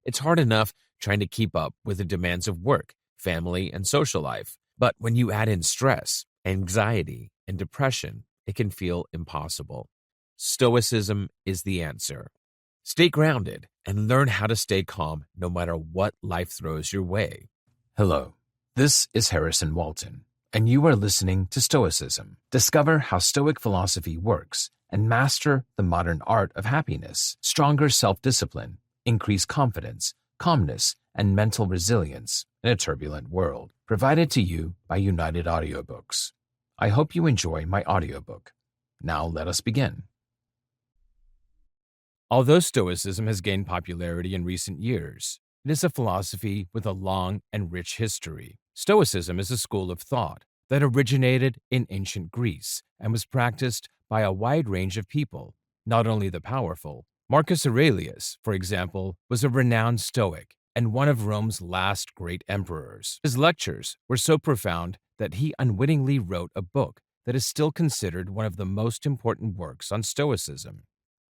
It's hard enough trying to keep up with the demands of work, family, and social life. But when you add in stress, anxiety, and depression, it can feel impossible. Stoicism is the answer. Stay grounded and learn how to stay calm no matter what life throws your way. Hello, this is Harrison Walton, and you are listening to Stoicism. Discover how Stoic philosophy works and master the modern art of happiness, stronger self-discipline, increased confidence, calmness, and mental resilience in a turbulent world. Provided to you by United Audiobooks. I hope you enjoy my audiobook. Now let us begin. Although Stoicism has gained popularity in recent years, it is a philosophy with a long and rich history. Stoicism is a school of thought that originated in ancient Greece and was practiced by a wide range of people, not only the powerful. Marcus Aurelius, for example, was a renowned Stoic and one of Rome's last great emperors. His lectures were so profound that he unwittingly wrote a book that is still considered one of the most important works on Stoicism.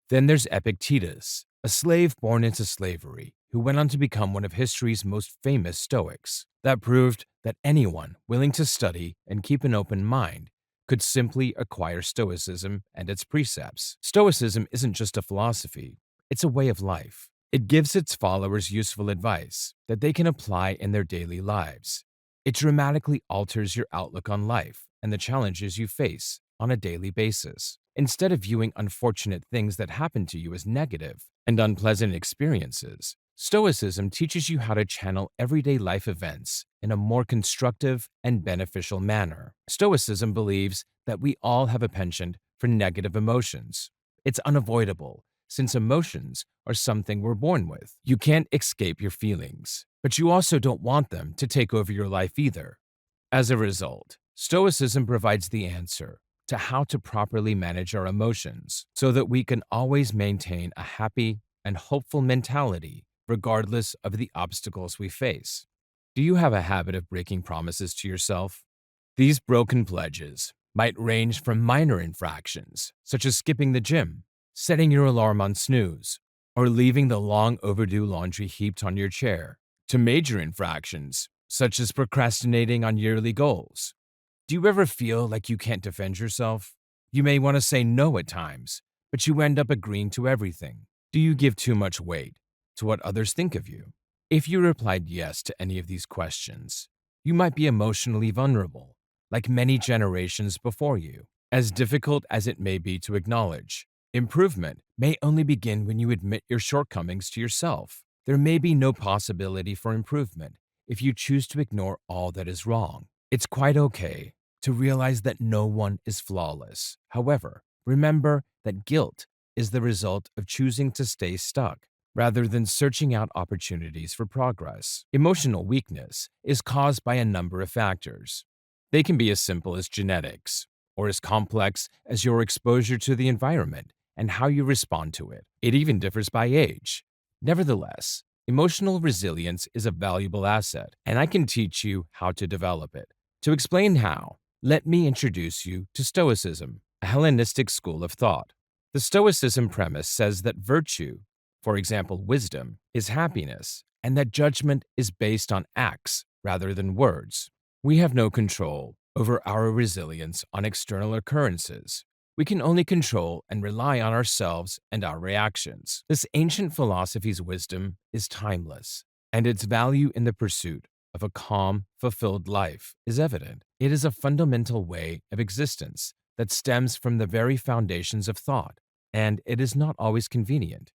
Then there's Epictetus, a slave born into slavery, who went on to become one of history's most famous Stoics. That proved that anyone willing to study and keep an open mind could simply acquire Stoicism and its precepts. Stoicism isn't just a philosophy, it's a way of life. It gives its followers useful advice that they can apply in their daily lives. It dramatically alters your outlook on life and the challenges you face on a daily basis. Instead of viewing unfortunate things that happen to you as negative and unpleasant experiences, Stoicism teaches you how to channel everyday life events in a more constructive and beneficial manner. Stoicism believes that we all have a penchant for negative emotions. It's unavoidable, since emotions are something we're born with. You can't escape your feelings, but you also don't want them to take over your life either. As a result, Stoicism provides the answer to how to properly manage our emotions so that we can always maintain a happy and hopeful mentality regardless of the obstacles we face. Do you have a habit of breaking promises to yourself? These broken pledges might range from minor infractions, such as skipping the gym, setting your alarm on snooze, or leaving the long overdue laundry heaped on your chair, to major infractions, such as procrastinating on yearly goals. Do you ever feel like you can't defend yourself? You may want to say no at times, but you end up agreeing to everything. Do you give too much weight to what others think of you? If you replied yes to any of these questions, you might be emotionally vulnerable, like many generations before you. As difficult as it may be to acknowledge, improvement may only begin when you admit your shortcomings to yourself. There may be no possibility for improvement if you choose to ignore all that is wrong. It's quite okay to realize that no one is flawless. However, remember that guilt is the result of choosing to stay stuck rather than searching out opportunities for progress. Emotional weakness is caused by a number of factors. They can be as simple as genetics, or as complex as your exposure to the environment and how you respond to it. It even differs by age. Nevertheless, emotional resilience is a valuable asset, and I can teach you how to develop it. To explain how, let me introduce you to Stoicism, a Hellenistic school of thought. The Stoicism premise says that virtue, for example wisdom, is happiness, and that judgment is based on acts rather than words. We have no control over our resilience on external occurrences. We can only control and rely on ourselves and our reactions. This ancient philosophy's wisdom is timeless, and its value in the pursuit of a calm, fulfilled life is evident. It is a fundamental way of existence that stems from the very foundations of thought, and it is not always convenient.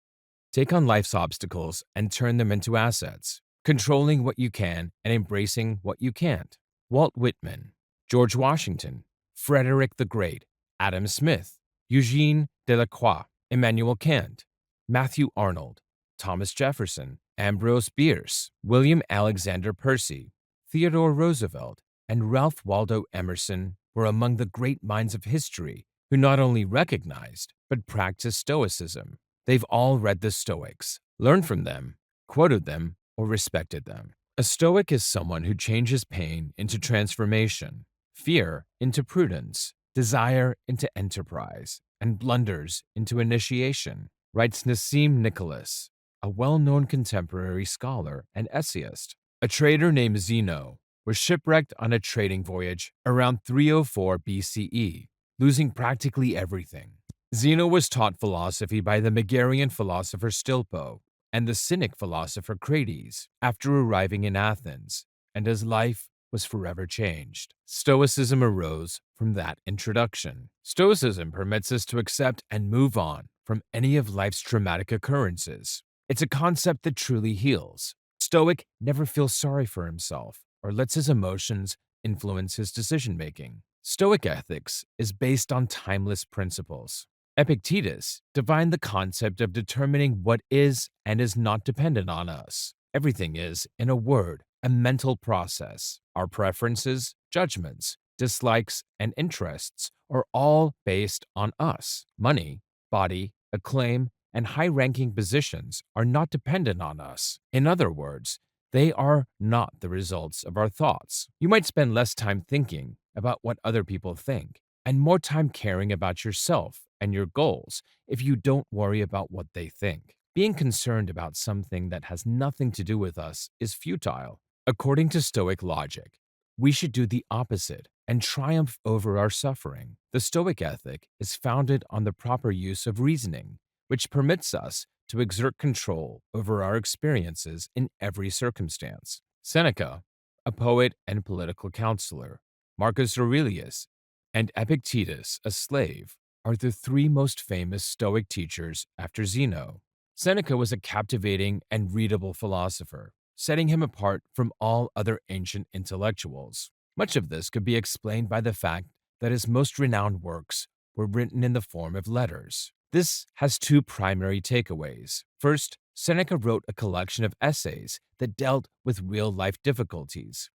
Take on life's obstacles and turn them into assets, controlling what you can and embracing what you can't. Walt Whitman, George Washington, Frederick the Great, Adam Smith, Eugene Delacroix, Immanuel Kant, Matthew Arnold, Thomas Jefferson, Ambrose Bierce, William Alexander Percy, Theodore Roosevelt, and Ralph Waldo Emerson were among the great minds of history who not only recognized but practiced Stoicism. They've all read the Stoics, learned from them, quoted them, or respected them. A Stoic is someone who changes pain into transformation, fear into prudence, desire into enterprise, and blunders into initiation, writes Nassim Nicholas. a well-known contemporary scholar and essayist. A trader named Zeno was shipwrecked on a trading voyage around 304 BCE, losing practically everything. Zeno was taught philosophy by the Megarian philosopher Stilpo and the Cynic philosopher Crates after arriving in Athens, and his life was forever changed. Stoicism arose from that introduction. Stoicism permits us to accept and move on from any of life's traumatic occurrences. It's a concept that truly heals. Stoic never feels sorry for himself or lets his emotions influence his decision-making. Stoic ethics is based on timeless principles. Epictetus defined the concept of determining what is and is not dependent on us. Everything is, in a word, a mental process. Our preferences, judgments, dislikes, and interests are all based on us. Money, body, acclaim, and high-ranking positions are not dependent on us. In other words, they are not the results of our thoughts. You might spend less time thinking about what other people think and more time caring about yourself and your goals if you don't worry about what they think. Being concerned about something that has nothing to do with us is futile. According to Stoic logic, we should do the opposite and triumph over our suffering. The Stoic ethic is founded on the proper use of reasoning, which permits us to exert control over our experiences in every circumstance. Seneca, a poet and political counselor, Marcus Aurelius, and Epictetus, a slave, are the three most famous Stoic teachers after Zeno. Seneca was a captivating and readable philosopher, setting him apart from all other ancient intellectuals. Much of this could be explained by the fact that his most renowned works were written in the form of letters. This has two primary takeaways. First, Seneca wrote a collection of essays that dealt with real-life difficulties,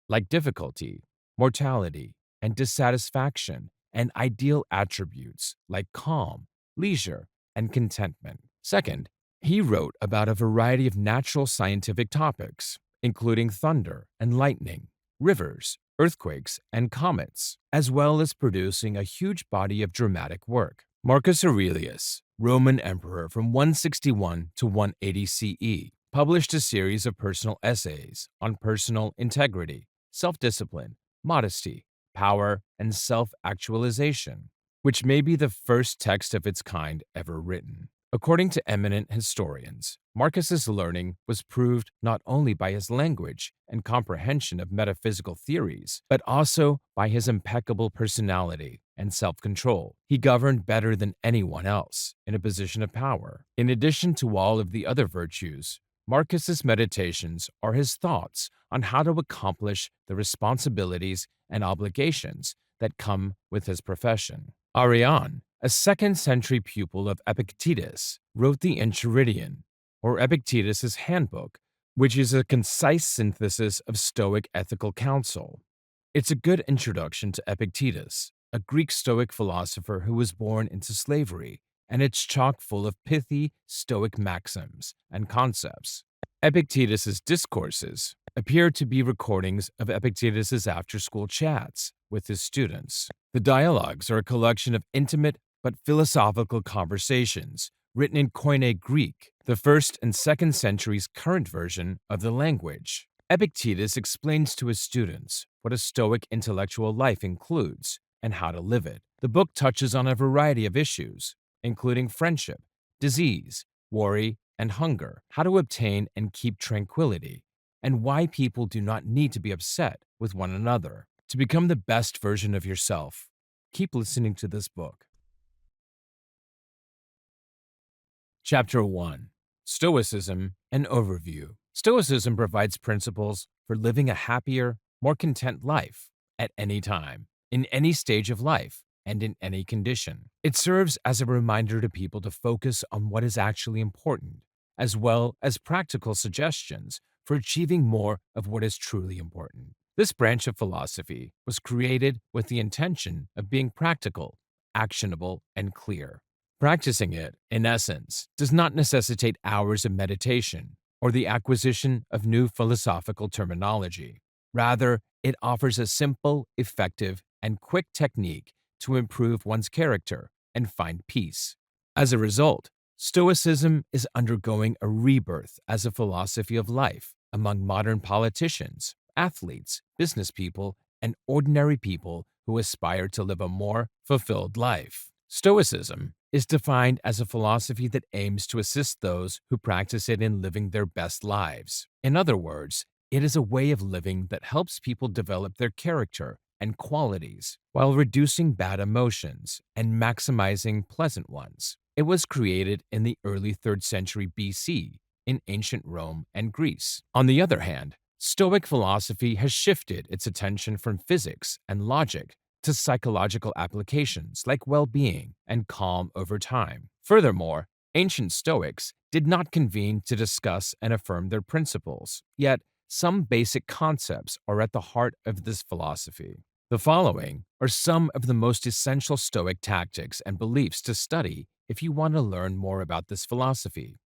like difficulty, mortality, and dissatisfaction, and ideal attributes like calm, leisure, and contentment. Second, he wrote about a variety of natural scientific topics, including thunder and lightning, rivers, earthquakes, and comets, as well as producing a huge body of dramatic work. Marcus Aurelius, Roman emperor from 161 to 180 CE, published a series of personal essays on personal integrity, self-discipline, modesty, power, and self-actualization, which may be the first text of its kind ever written. According to eminent historians, Marcus's learning was proved not only by his language and comprehension of metaphysical theories, but also by his impeccable personality and self-control. He governed better than anyone else in a position of power. In addition to all of the other virtues, Marcus's meditations are his thoughts on how to accomplish the responsibilities and obligations that come with his profession. Arrian, a second-century pupil of Epictetus, wrote the Enchiridion, or Epictetus's Handbook, which is a concise synthesis of Stoic ethical counsel. It's a good introduction to Epictetus, a Greek Stoic philosopher who was born into slavery, and it's chock full of pithy Stoic maxims and concepts. Epictetus's discourses appear to be recordings of Epictetus's after-school chats with his students. The dialogues are a collection of intimate but philosophical conversations written in Koine Greek, the 1st and 2nd centuries' current version of the language. Epictetus explains to his students what a Stoic intellectual life includes and how to live it. The book touches on a variety of issues, including friendship, disease, worry, and hunger, how to obtain and keep tranquility, and why people do not need to be upset with one another. To become the best version of yourself, keep listening to this book. Chapter 1. Stoicism, an Overview. Stoicism provides principles for living a happier, more content life at any time, in any stage of life, and in any condition. It serves as a reminder to people to focus on what is actually important, as well as practical suggestions for achieving more of what is truly important. This branch of philosophy was created with the intention of being practical, actionable, and clear. Practicing it, in essence, does not necessitate hours of meditation or the acquisition of new philosophical terminology. Rather, it offers a simple, effective, and quick technique to improve one's character and find peace. As a result, Stoicism is undergoing a rebirth as a philosophy of life among modern politicians, athletes, business people, and ordinary people who aspire to live a more fulfilled life. Stoicism is defined as a philosophy that aims to assist those who practice it in living their best lives. In other words, it is a way of living that helps people develop their character and qualities while reducing bad emotions and maximizing pleasant ones. It was created in the early 3rd century BC in ancient Rome and Greece. On the other hand, Stoic philosophy has shifted its attention from physics and logic to psychological applications like well-being and calm over time. Furthermore, ancient Stoics did not convene to discuss and affirm their principles, yet some basic concepts are at the heart of this philosophy. The following are some of the most essential Stoic tactics and beliefs to study if you want to learn more about this philosophy.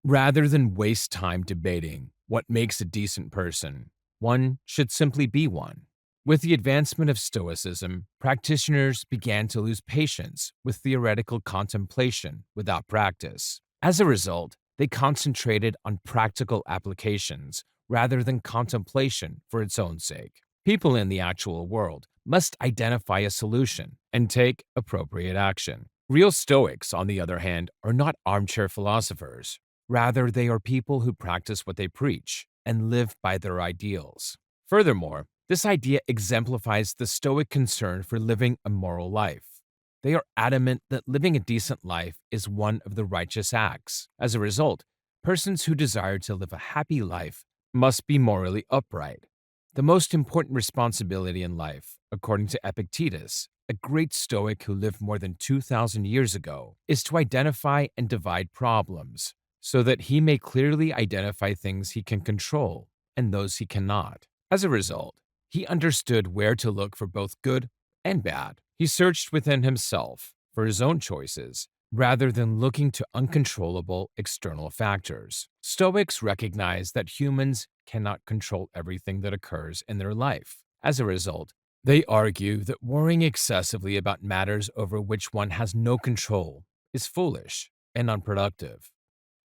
Rather than waste time debating what makes a decent person, one should simply be one. With the advancement of Stoicism, practitioners began to lose patience with theoretical contemplation without practice. As a result, they concentrated on practical applications rather than contemplation for its own sake. People in the actual world must identify a solution and take appropriate action. Real Stoics, on the other hand, are not armchair philosophers. Rather, they are people who practice what they preach and live by their ideals. Furthermore, this idea exemplifies the Stoic concern for living a moral life. They are adamant that living a decent life is one of the righteous acts. As a result, persons who desire to live a happy life must be morally upright. The most important responsibility in life, according to Epictetus, a great Stoic who lived more than 2,000 years ago, is to identify and divide problems so that he may clearly identify things he can control and those he cannot. As a result, he understood where to look for both good and bad. He searched within himself for his own choices rather than looking to uncontrollable external factors. Stoics recognize that humans cannot control everything that occurs in their life. As a result, they argue that worrying excessively about matters over which one has no control is foolish and unproductive.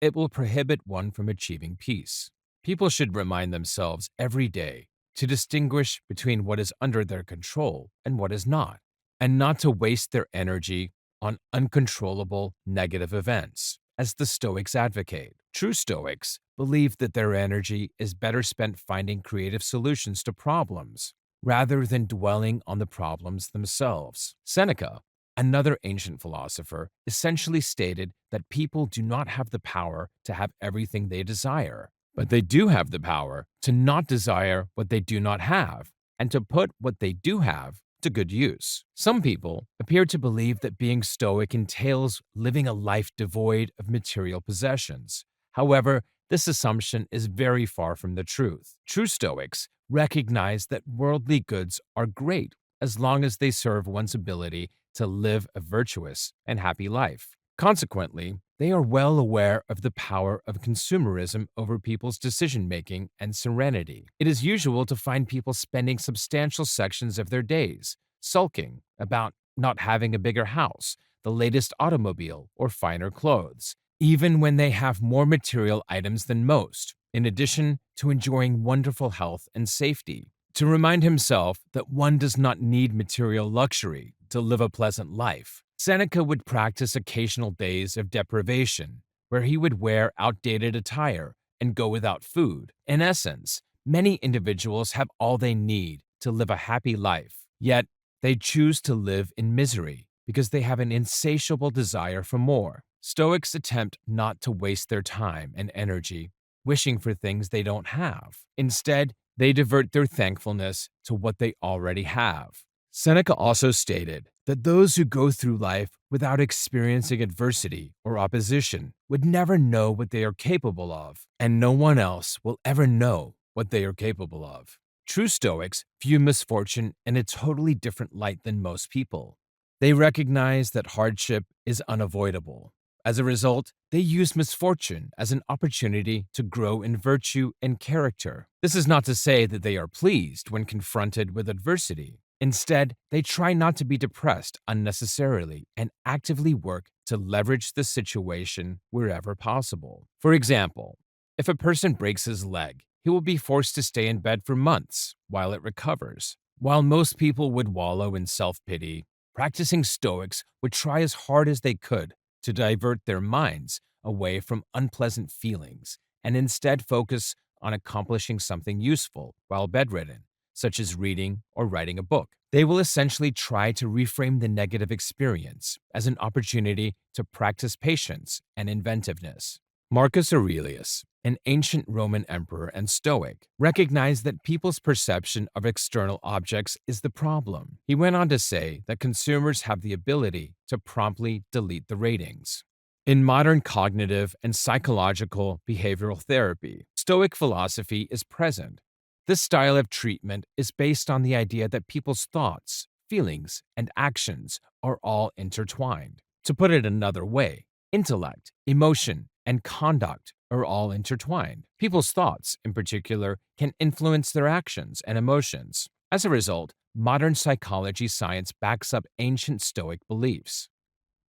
It will prohibit one from achieving peace. People should remind themselves every day to distinguish between what is under their control and what is not, and not to waste their energy on uncontrollable negative events, as the Stoics advocate. True Stoics believe that their energy is better spent finding creative solutions to problems rather than dwelling on the problems themselves. Seneca, another ancient philosopher, essentially stated that people do not have the power to have everything they desire, but they do have the power to not desire what they do not have and to put what they do have to good use. Some people appear to believe that being Stoic entails living a life devoid of material possessions. However, this assumption is very far from the truth. True Stoics recognize that worldly goods are great as long as they serve one's ability to live a virtuous and happy life. Consequently, they are well aware of the power of consumerism over people's decision-making and serenity. It is usual to find people spending substantial sections of their days sulking about not having a bigger house, the latest automobile, or finer clothes, even when they have more material items than most, in addition to enjoying wonderful health and safety. To remind himself that one does not need material luxury to live a pleasant life, Seneca would practice occasional days of deprivation, where he would wear outdated attire and go without food. In essence, many individuals have all they need to live a happy life, yet they choose to live in misery because they have an insatiable desire for more. Stoics attempt not to waste their time and energy wishing for things they don't have. Instead, they divert their thankfulness to what they already have. Seneca also stated that those who go through life without experiencing adversity or opposition would never know what they are capable of, and no one else will ever know what they are capable of. True Stoics view misfortune in a totally different light than most people. They recognize that hardship is unavoidable. As a result, they use misfortune as an opportunity to grow in virtue and character. This is not to say that they are pleased when confronted with adversity. Instead, they try not to be depressed unnecessarily and actively work to leverage the situation wherever possible. For example, if a person breaks his leg, he will be forced to stay in bed for months while it recovers. While most people would wallow in self pity, practicing Stoics would try as hard as they could to divert their minds away from unpleasant feelings and instead focus on accomplishing something useful while bedridden, such as reading or writing a book. They will essentially try to reframe the negative experience as an opportunity to practice patience and inventiveness. Marcus Aurelius, an ancient Roman emperor and Stoic, recognized that people's perception of external objects is the problem. He went on to say that consumers have the ability to promptly delete the ratings. In modern cognitive and psychological behavioral therapy, Stoic philosophy is present. This style of treatment is based on the idea that people's thoughts, feelings, and actions are all intertwined. To put it another way, intellect, emotion, and conduct are all intertwined. People's thoughts, in particular, can influence their actions and emotions. As a result, modern psychology science backs up ancient Stoic beliefs.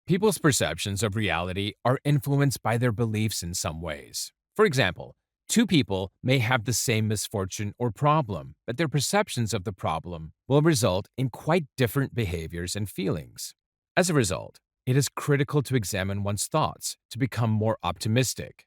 People's perceptions of reality are influenced by their beliefs in some ways. For example, two people may have the same misfortune or problem, but their perceptions of the problem will result in quite different behaviors and feelings. As a result, it is critical to examine one's thoughts to become more optimistic.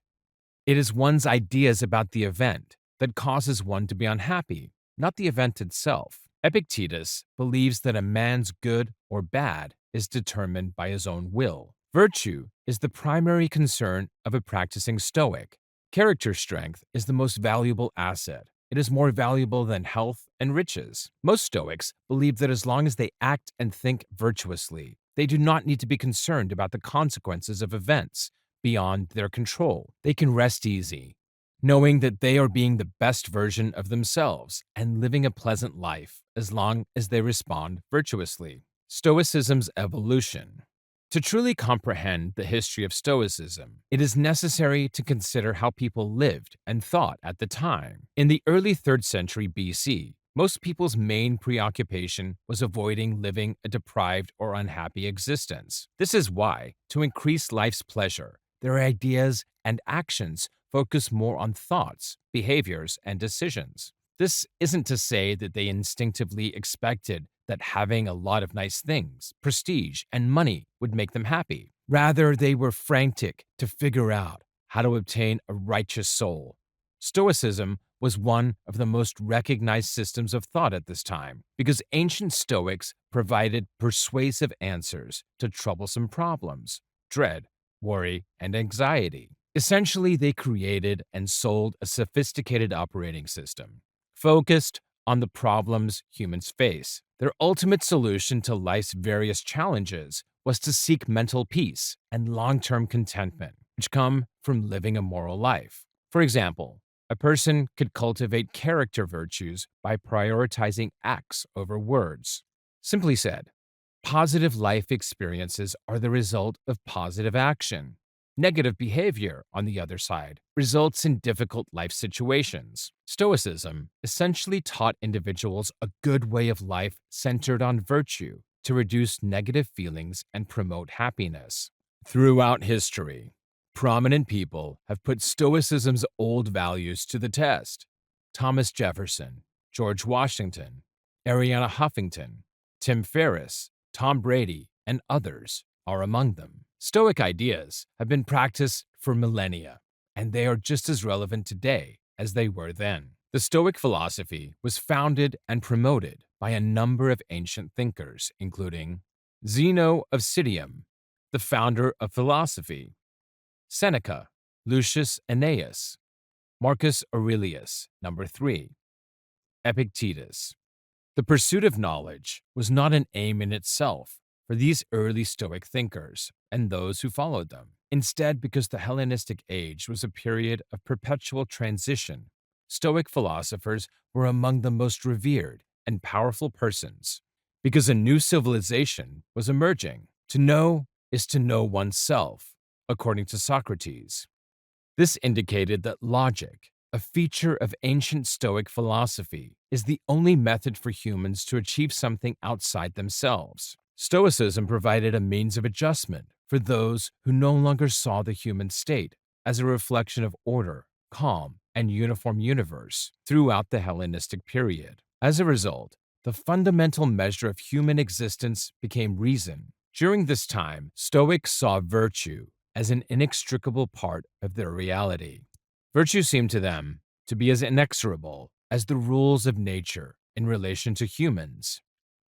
It is one's ideas about the event that causes one to be unhappy, not the event itself. Epictetus believes that a man's good or bad is determined by his own will. Virtue is the primary concern of a practicing Stoic. Character strength is the most valuable asset. It is more valuable than health and riches. Most Stoics believe that as long as they act and think virtuously, they do not need to be concerned about the consequences of events beyond their control. They can rest easy, knowing that they are being the best version of themselves and living a pleasant life as long as they respond virtuously. Stoicism's evolution. To truly comprehend the history of Stoicism, it is necessary to consider how people lived and thought at the time. In the early 3rd century BC, most people's main preoccupation was avoiding living a deprived or unhappy existence. This is why, to increase life's pleasure, their ideas and actions focus more on thoughts, behaviors, and decisions. This isn't to say that they instinctively expected that having a lot of nice things, prestige, and money would make them happy. Rather, they were frantic to figure out how to obtain a righteous soul. Stoicism was one of the most recognized systems of thought at this time because ancient Stoics provided persuasive answers to troublesome problems, dread, worry, and anxiety. Essentially, they created and sold a sophisticated operating system focused on the problems humans face. Their ultimate solution to life's various challenges was to seek mental peace and long-term contentment, which come from living a moral life. For example, a person could cultivate character virtues by prioritizing acts over words. Simply said, positive life experiences are the result of positive action. Negative behavior, on the other side, results in difficult life situations. Stoicism essentially taught individuals a good way of life centered on virtue to reduce negative feelings and promote happiness. Throughout history, prominent people have put Stoicism's old values to the test. Thomas Jefferson, George Washington, Arianna Huffington, Tim Ferriss, Tom Brady, and others are among them. Stoic ideas have been practiced for millennia, and they are just as relevant today as they were then. The Stoic philosophy was founded and promoted by a number of ancient thinkers, including Zeno of Citium, the founder of philosophy, Seneca, Lucius Aeneas, Marcus Aurelius, number 3, Epictetus. The pursuit of knowledge was not an aim in itself for these early Stoic thinkers and those who followed them. Instead, because the Hellenistic age was a period of perpetual transition, Stoic philosophers were among the most revered and powerful persons. Because a new civilization was emerging. To know is to know oneself, according to Socrates. This indicated that logic, a feature of ancient Stoic philosophy, is the only method for humans to achieve something outside themselves. Stoicism provided a means of adjustment for those who no longer saw the human state as a reflection of order, calm, and uniform universe throughout the Hellenistic period. As a result, the fundamental measure of human existence became reason. During this time, Stoics saw virtue as an inextricable part of their reality. Virtue seemed to them to be as inexorable as the rules of nature in relation to humans.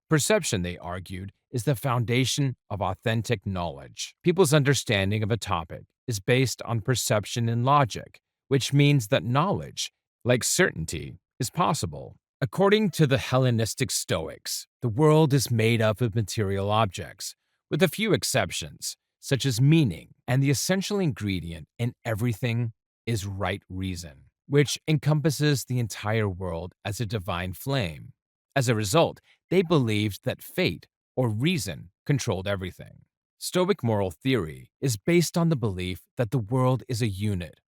Perception, they argued, is the foundation of authentic knowledge. People's understanding of a topic is based on perception and logic, which means that knowledge, like certainty, is possible. According to the Hellenistic Stoics, the world is made up of material objects, with a few exceptions, such as meaning, and the essential ingredient in everything is right reason, which encompasses the entire world as a divine flame. As a result, they believed that fate, or reason, controlled everything. Stoic moral theory is based on the belief that the world is a unit,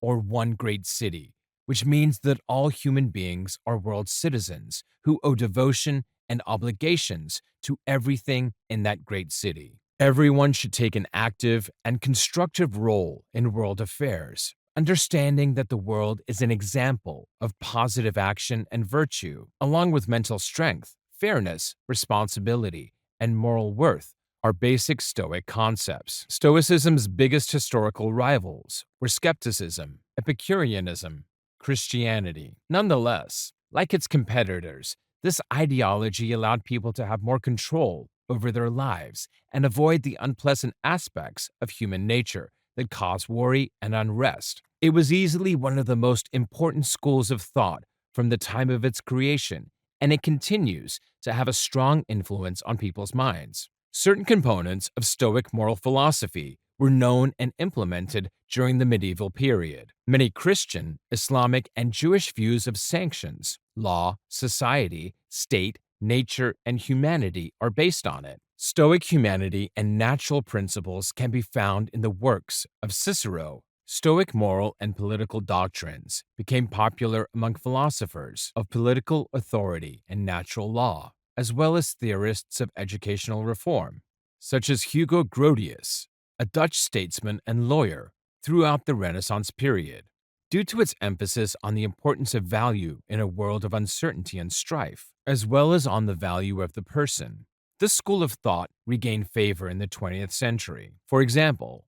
or one great city, which means that all human beings are world citizens who owe devotion and obligations to everything in that great city. Everyone should take an active and constructive role in world affairs, understanding that the world is an example of positive action and virtue, along with mental strength, fairness, responsibility, and moral worth, are basic Stoic concepts. Stoicism's biggest historical rivals were skepticism, Epicureanism, Christianity. Nonetheless, like its competitors, this ideology allowed people to have more control over their lives and avoid the unpleasant aspects of human nature that cause worry and unrest. It was easily one of the most important schools of thought from the time of its creation, and it continues to have a strong influence on people's minds. Certain components of Stoic moral philosophy were known and implemented during the medieval period. Many Christian, Islamic, and Jewish views of sanctions, law, society, state, nature, and humanity are based on it. Stoic humanity and natural principles can be found in the works of Cicero. Stoic moral and political doctrines became popular among philosophers of political authority and natural law, as well as theorists of educational reform, such as Hugo Grotius, a Dutch statesman and lawyer throughout the Renaissance period. Due to its emphasis on the importance of value in a world of uncertainty and strife, as well as on the value of the person, this school of thought regained favor in the 20th century. For example,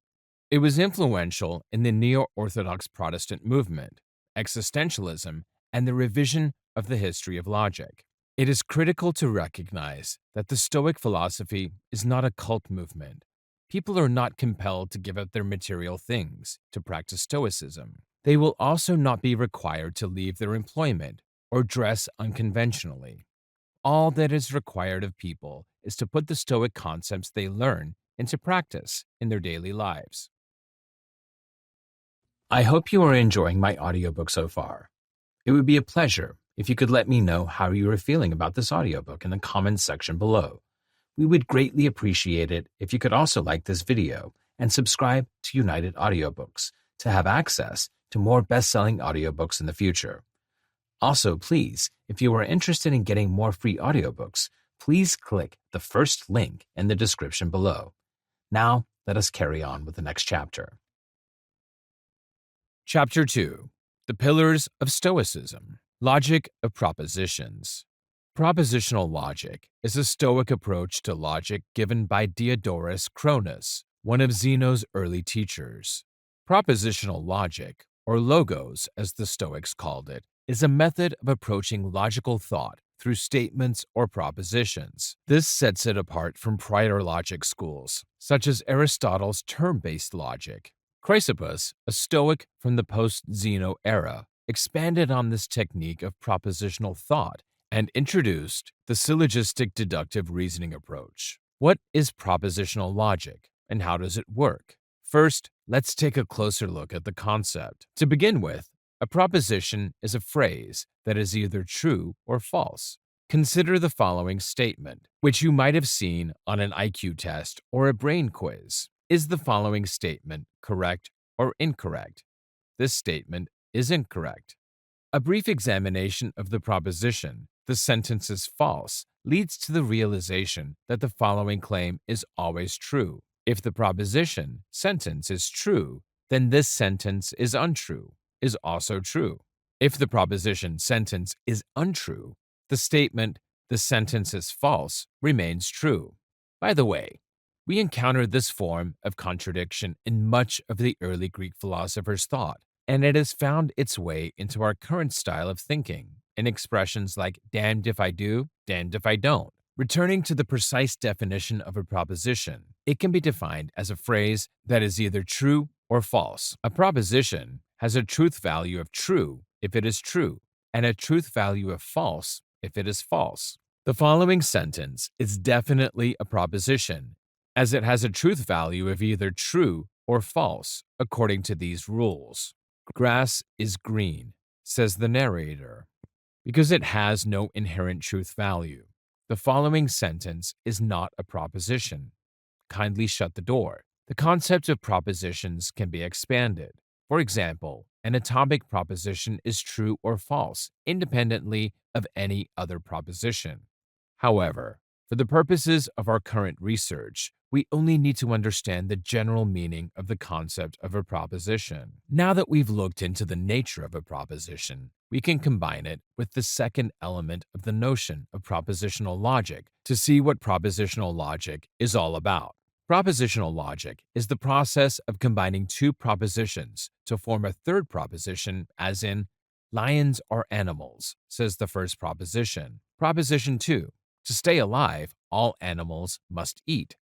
it was influential in the neo-Orthodox Protestant movement, existentialism, and the revision of the history of logic. It is critical to recognize that the Stoic philosophy is not a cult movement. People are not compelled to give up their material things to practice Stoicism. They will also not be required to leave their employment or dress unconventionally. All that is required of people is to put the Stoic concepts they learn into practice in their daily lives. I hope you are enjoying my audiobook so far. It would be a pleasure if you could let me know how you are feeling about this audiobook in the comments section below. We would greatly appreciate it if you could also like this video and subscribe to United Audiobooks to have access to more best-selling audiobooks in the future. Also, please, if you are interested in getting more free audiobooks, please click the first link in the description below. Now, let us carry on with the next chapter. Chapter 2: The Pillars of Stoicism. Logic of Propositions. Propositional logic is a Stoic approach to logic given by Diodorus Cronus, one of Zeno's early teachers. Propositional logic, or logos as the Stoics called it, is a method of approaching logical thought through statements or propositions. This sets it apart from prior logic schools, such as Aristotle's term-based logic. Chrysippus, a Stoic from the post-Zeno era, expanded on this technique of propositional thought and introduced the syllogistic deductive reasoning approach. What is propositional logic, and how does it work? First, let's take a closer look at the concept. To begin with, a proposition is a phrase that is either true or false. Consider the following statement, which you might have seen on an IQ test or a brain quiz. Is the following statement correct or incorrect? This statement is incorrect. A brief examination of the proposition, "the sentence is false," leads to the realization that the following claim is always true. If the proposition, "sentence is true," then this sentence is untrue, is also true. If the proposition, "sentence is untrue," the statement, "the sentence is false," remains true. By the way, we encounter this form of contradiction in much of the early Greek philosophers' thought, and it has found its way into our current style of thinking in expressions like damned if I do, damned if I don't. Returning to the precise definition of a proposition, it can be defined as a phrase that is either true or false. A proposition has a truth value of true if it is true, and a truth value of false if it is false. The following sentence is definitely a proposition, as it has a truth value of either true or false, according to these rules. Grass is green, says the narrator, because it has no inherent truth value. The following sentence is not a proposition. Kindly shut the door. The concept of propositions can be expanded. For example, an atomic proposition is true or false, independently of any other proposition. However, for the purposes of our current research, we only need to understand the general meaning of the concept of a proposition. Now that we've looked into the nature of a proposition, we can combine it with the second element of the notion of propositional logic to see what propositional logic is all about. Propositional logic is the process of combining two propositions to form a third proposition, as in, lions are animals, says the first proposition. Proposition 2. To stay alive, all animals must eat.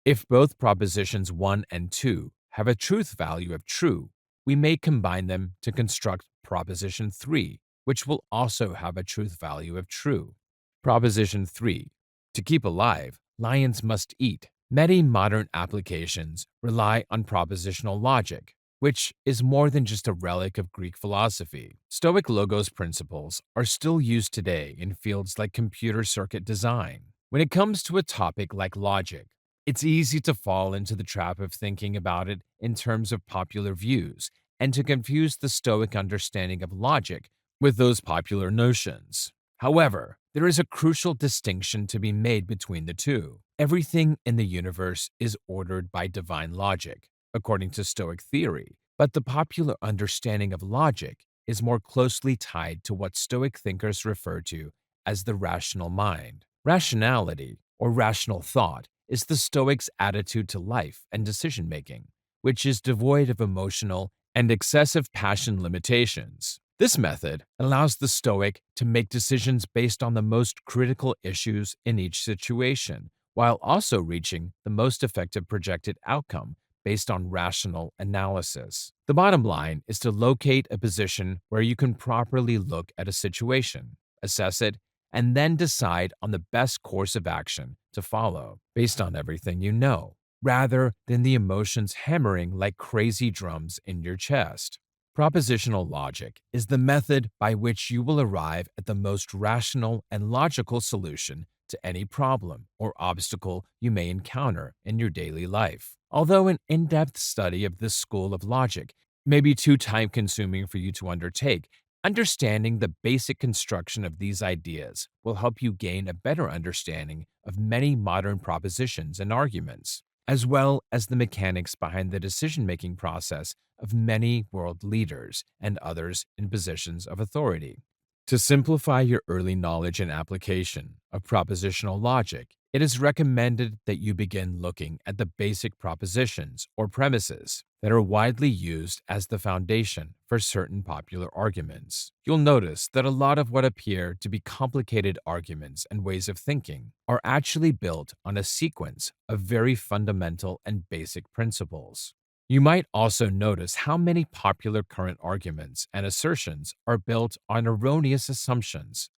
If both propositions 1 and 2 have a truth value of true, we may combine them to construct proposition 3, which will also have a truth value of true. Proposition 3. To keep alive, lions must eat. Many modern applications rely on propositional logic, which is more than just a relic of Greek philosophy. Stoic logos principles are still used today in fields like computer circuit design. When it comes to a topic like logic, it's easy to fall into the trap of thinking about it in terms of popular views and to confuse the Stoic understanding of logic with those popular notions. However, there is a crucial distinction to be made between the two. Everything in the universe is ordered by divine logic, according to Stoic theory, but the popular understanding of logic is more closely tied to what Stoic thinkers refer to as the rational mind. Rationality, or rational thought, is the Stoics' attitude to life and decision-making, which is devoid of emotional and excessive passion limitations. This method allows the Stoic to make decisions based on the most critical issues in each situation, while also reaching the most effective projected outcome based on rational analysis. The bottom line is to locate a position where you can properly look at a situation, assess it, and then decide on the best course of action to follow based on everything you know, rather than the emotions hammering like crazy drums in your chest. Propositional logic is the method by which you will arrive at the most rational and logical solution to any problem or obstacle you may encounter in your daily life. Although an in-depth study of this school of logic may be too time-consuming for you to undertake, understanding the basic construction of these ideas will help you gain a better understanding of many modern propositions and arguments, as well as the mechanics behind the decision-making process of many world leaders and others in positions of authority. To simplify your early knowledge and application of propositional logic, it is recommended that you begin looking at the basic propositions or premises that are widely used as the foundation for certain popular arguments. You'll notice that a lot of what appear to be complicated arguments and ways of thinking are actually built on a sequence of very fundamental and basic principles. You might also notice how many popular current arguments and assertions are built on erroneous assumptions,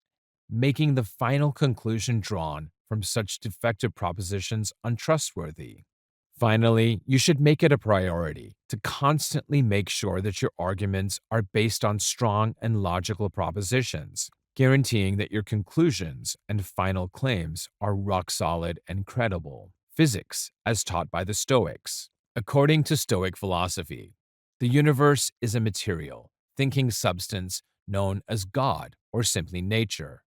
making the final conclusion drawn from such defective propositions untrustworthy. Finally, you should make it a priority to constantly make sure that your arguments are based on strong and logical propositions, guaranteeing that your conclusions and final claims are rock solid and credible. Physics, as taught by the Stoics. According to Stoic philosophy, the universe is a material, thinking substance known as God or simply nature.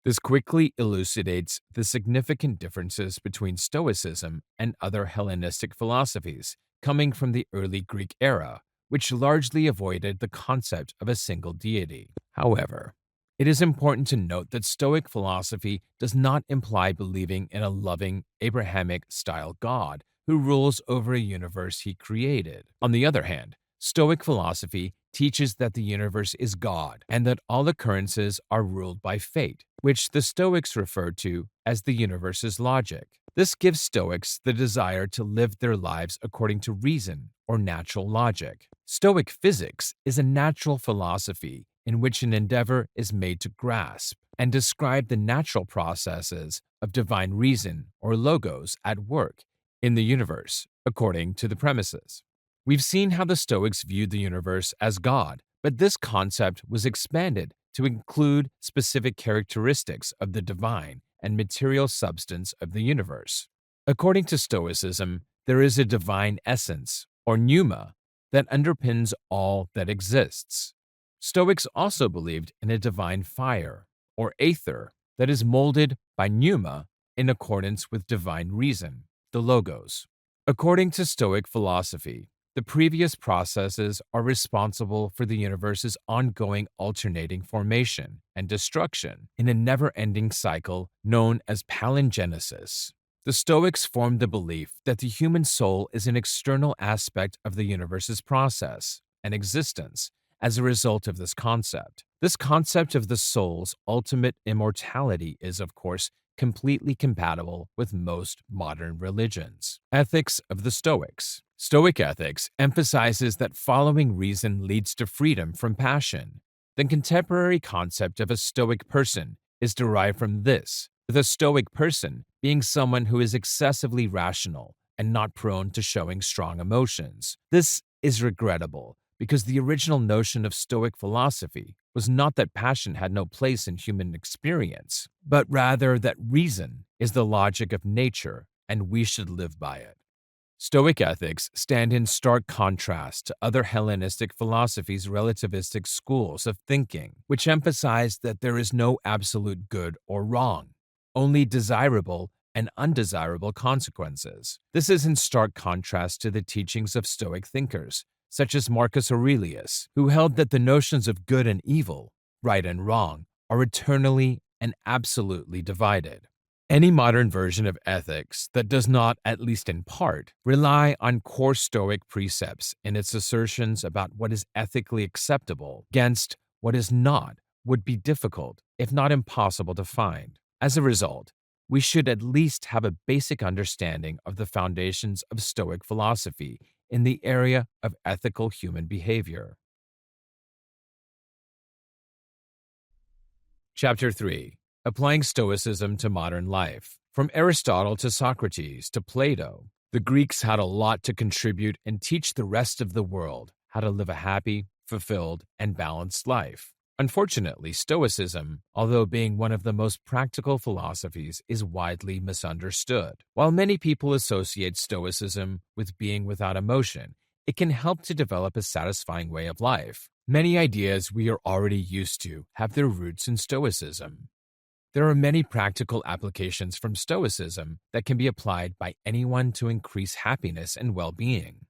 This quickly elucidates the significant differences between Stoicism and other Hellenistic philosophies coming from the early Greek era, which largely avoided the concept of a single deity. However, it is important to note that Stoic philosophy does not imply believing in a loving, Abrahamic-style God who rules over a universe he created. On the other hand, Stoic philosophy teaches that the universe is God and that all occurrences are ruled by fate, which the Stoics refer to as the universe's logic. This gives Stoics the desire to live their lives according to reason or natural logic. Stoic physics is a natural philosophy in which an endeavor is made to grasp and describe the natural processes of divine reason or logos at work in the universe, according to the premises. We've seen how the Stoics viewed the universe as God, but this concept was expanded to include specific characteristics of the divine and material substance of the universe. According to Stoicism, there is a divine essence, or pneuma, that underpins all that exists. Stoics also believed in a divine fire, or aether, that is molded by pneuma in accordance with divine reason, the logos. According to Stoic philosophy, the previous processes are responsible for the universe's ongoing alternating formation and destruction in a never-ending cycle known as palingenesis. The Stoics formed the belief that the human soul is an external aspect of the universe's process and existence as a result of this concept. This concept of the soul's ultimate immortality is, of course, completely compatible with most modern religions. Ethics of the Stoics. Stoic ethics emphasizes that following reason leads to freedom from passion. The contemporary concept of a Stoic person is derived from this, the Stoic person being someone who is excessively rational and not prone to showing strong emotions. This is regrettable because the original notion of Stoic philosophy was not that passion had no place in human experience, but rather that reason is the logic of nature and we should live by it. Stoic ethics stand in stark contrast to other Hellenistic philosophies' relativistic schools of thinking, which emphasize that there is no absolute good or wrong, only desirable and undesirable consequences. This is in stark contrast to the teachings of Stoic thinkers, such as Marcus Aurelius, who held that the notions of good and evil, right and wrong, are eternally and absolutely divided. Any modern version of ethics that does not, at least in part, rely on core Stoic precepts in its assertions about what is ethically acceptable against what is not would be difficult, if not impossible, to find. As a result, we should at least have a basic understanding of the foundations of Stoic philosophy in the area of ethical human behavior. Chapter 3. Applying Stoicism to Modern Life. From Aristotle to Socrates to Plato, the Greeks had a lot to contribute and teach the rest of the world how to live a happy, fulfilled, and balanced life. Unfortunately, Stoicism, although being one of the most practical philosophies, is widely misunderstood. While many people associate Stoicism with being without emotion, it can help to develop a satisfying way of life. Many ideas we are already used to have their roots in Stoicism. There are many practical applications from Stoicism that can be applied by anyone to increase happiness and well-being.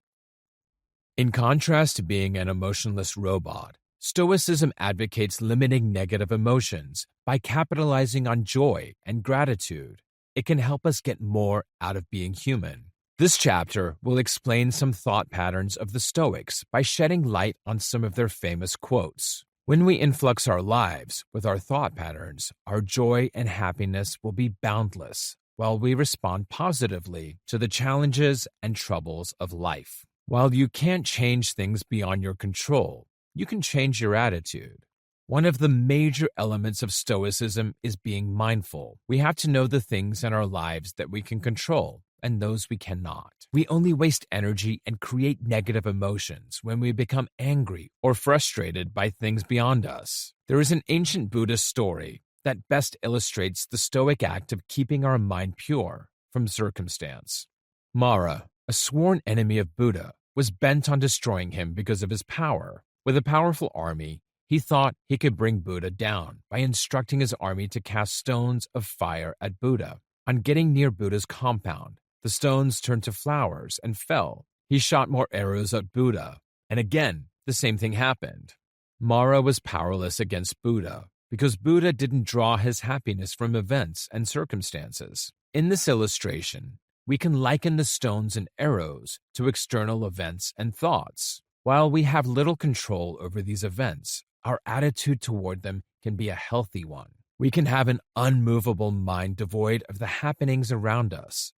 In contrast to being an emotionless robot, Stoicism advocates limiting negative emotions by capitalizing on joy and gratitude. It can help us get more out of being human. This chapter will explain some thought patterns of the Stoics by shedding light on some of their famous quotes. When we influx our lives with our thought patterns, our joy and happiness will be boundless, while we respond positively to the challenges and troubles of life. While you can't change things beyond your control, you can change your attitude. One of the major elements of Stoicism is being mindful. We have to know the things in our lives that we can control and those we cannot. We only waste energy and create negative emotions when we become angry or frustrated by things beyond us. There is an ancient Buddhist story that best illustrates the Stoic act of keeping our mind pure from circumstance. Mara, a sworn enemy of Buddha, was bent on destroying him because of his power. With a powerful army, he thought he could bring Buddha down by instructing his army to cast stones of fire at Buddha. On getting near Buddha's compound, the stones turned to flowers and fell. He shot more arrows at Buddha, and again, the same thing happened. Mara was powerless against Buddha because Buddha didn't draw his happiness from events and circumstances. In this illustration, we can liken the stones and arrows to external events and thoughts. While we have little control over these events, our attitude toward them can be a healthy one. We can have an unmovable mind devoid of the happenings around us,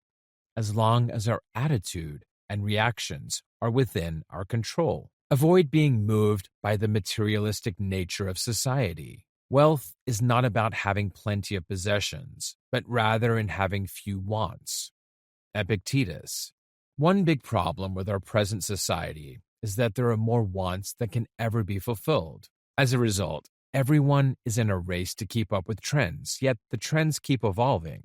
as long as our attitude and reactions are within our control. Avoid being moved by the materialistic nature of society. Wealth is not about having plenty of possessions, but rather in having few wants. Epictetus. One big problem with our present society is that there are more wants than can ever be fulfilled. As a result, everyone is in a race to keep up with trends, yet the trends keep evolving.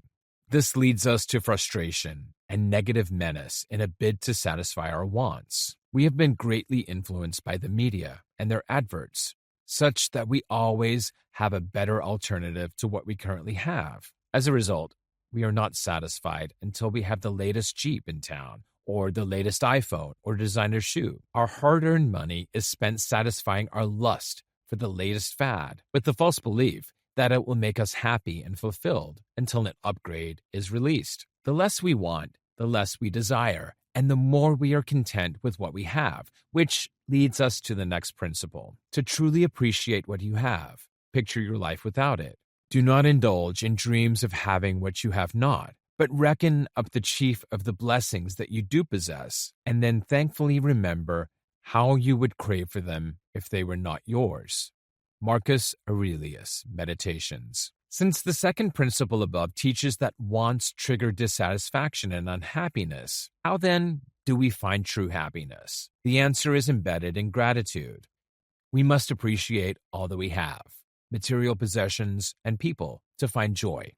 This leads us to frustration and negative menace in a bid to satisfy our wants. We have been greatly influenced by the media and their adverts, such that we always have a better alternative to what we currently have. As a result, we are not satisfied until we have the latest Jeep in town, or the latest iPhone or designer shoe. Our hard-earned money is spent satisfying our lust for the latest fad, with the false belief that it will make us happy and fulfilled until an upgrade is released. The less we want, the less we desire, and the more we are content with what we have, which leads us to the next principle. To truly appreciate what you have, picture your life without it. Do not indulge in dreams of having what you have not, but reckon up the chief of the blessings that you do possess, and then thankfully remember how you would crave for them if they were not yours. Marcus Aurelius, Meditations. Since the second principle above teaches that wants trigger dissatisfaction and unhappiness, how then do we find true happiness? The answer is embedded in gratitude. We must appreciate all that we have, material possessions and people, to find joy.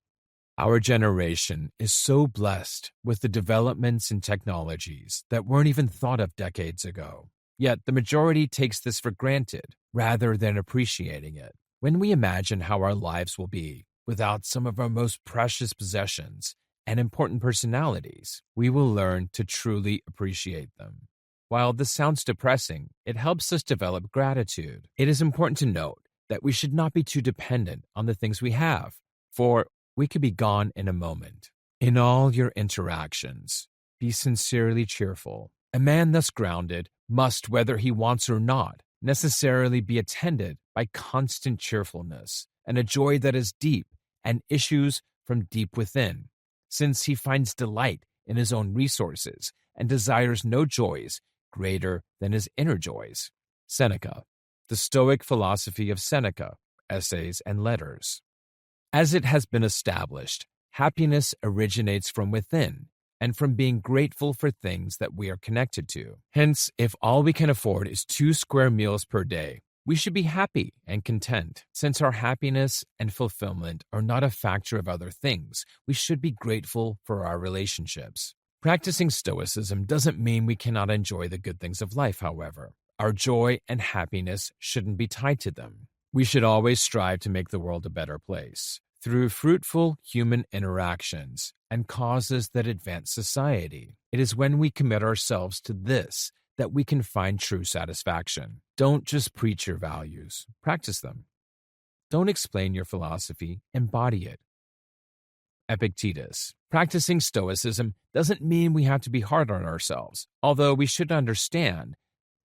Our generation is so blessed with the developments in technologies that weren't even thought of decades ago. Yet the majority takes this for granted rather than appreciating it. When we imagine how our lives will be without some of our most precious possessions and important personalities, we will learn to truly appreciate them. While this sounds depressing, it helps us develop gratitude. It is important to note that we should not be too dependent on the things we have, for we could be gone in a moment. In all your interactions, be sincerely cheerful. A man thus grounded must, whether he wants or not, necessarily be attended by constant cheerfulness and a joy that is deep and issues from deep within, since he finds delight in his own resources and desires no joys greater than his inner joys. Seneca. The Stoic Philosophy of Seneca, Essays and Letters. As it has been established, happiness originates from within and from being grateful for things that we are connected to. Hence, if all we can afford is 2 square meals per day, we should be happy and content. Since our happiness and fulfillment are not a factor of other things, we should be grateful for our relationships. Practicing Stoicism doesn't mean we cannot enjoy the good things of life, however. Our joy and happiness shouldn't be tied to them. We should always strive to make the world a better place through fruitful human interactions and causes that advance society. It is when we commit ourselves to this that we can find true satisfaction. Don't just preach your values, practice them. Don't explain your philosophy, embody it. Epictetus. Practicing Stoicism doesn't mean we have to be hard on ourselves, although we should understand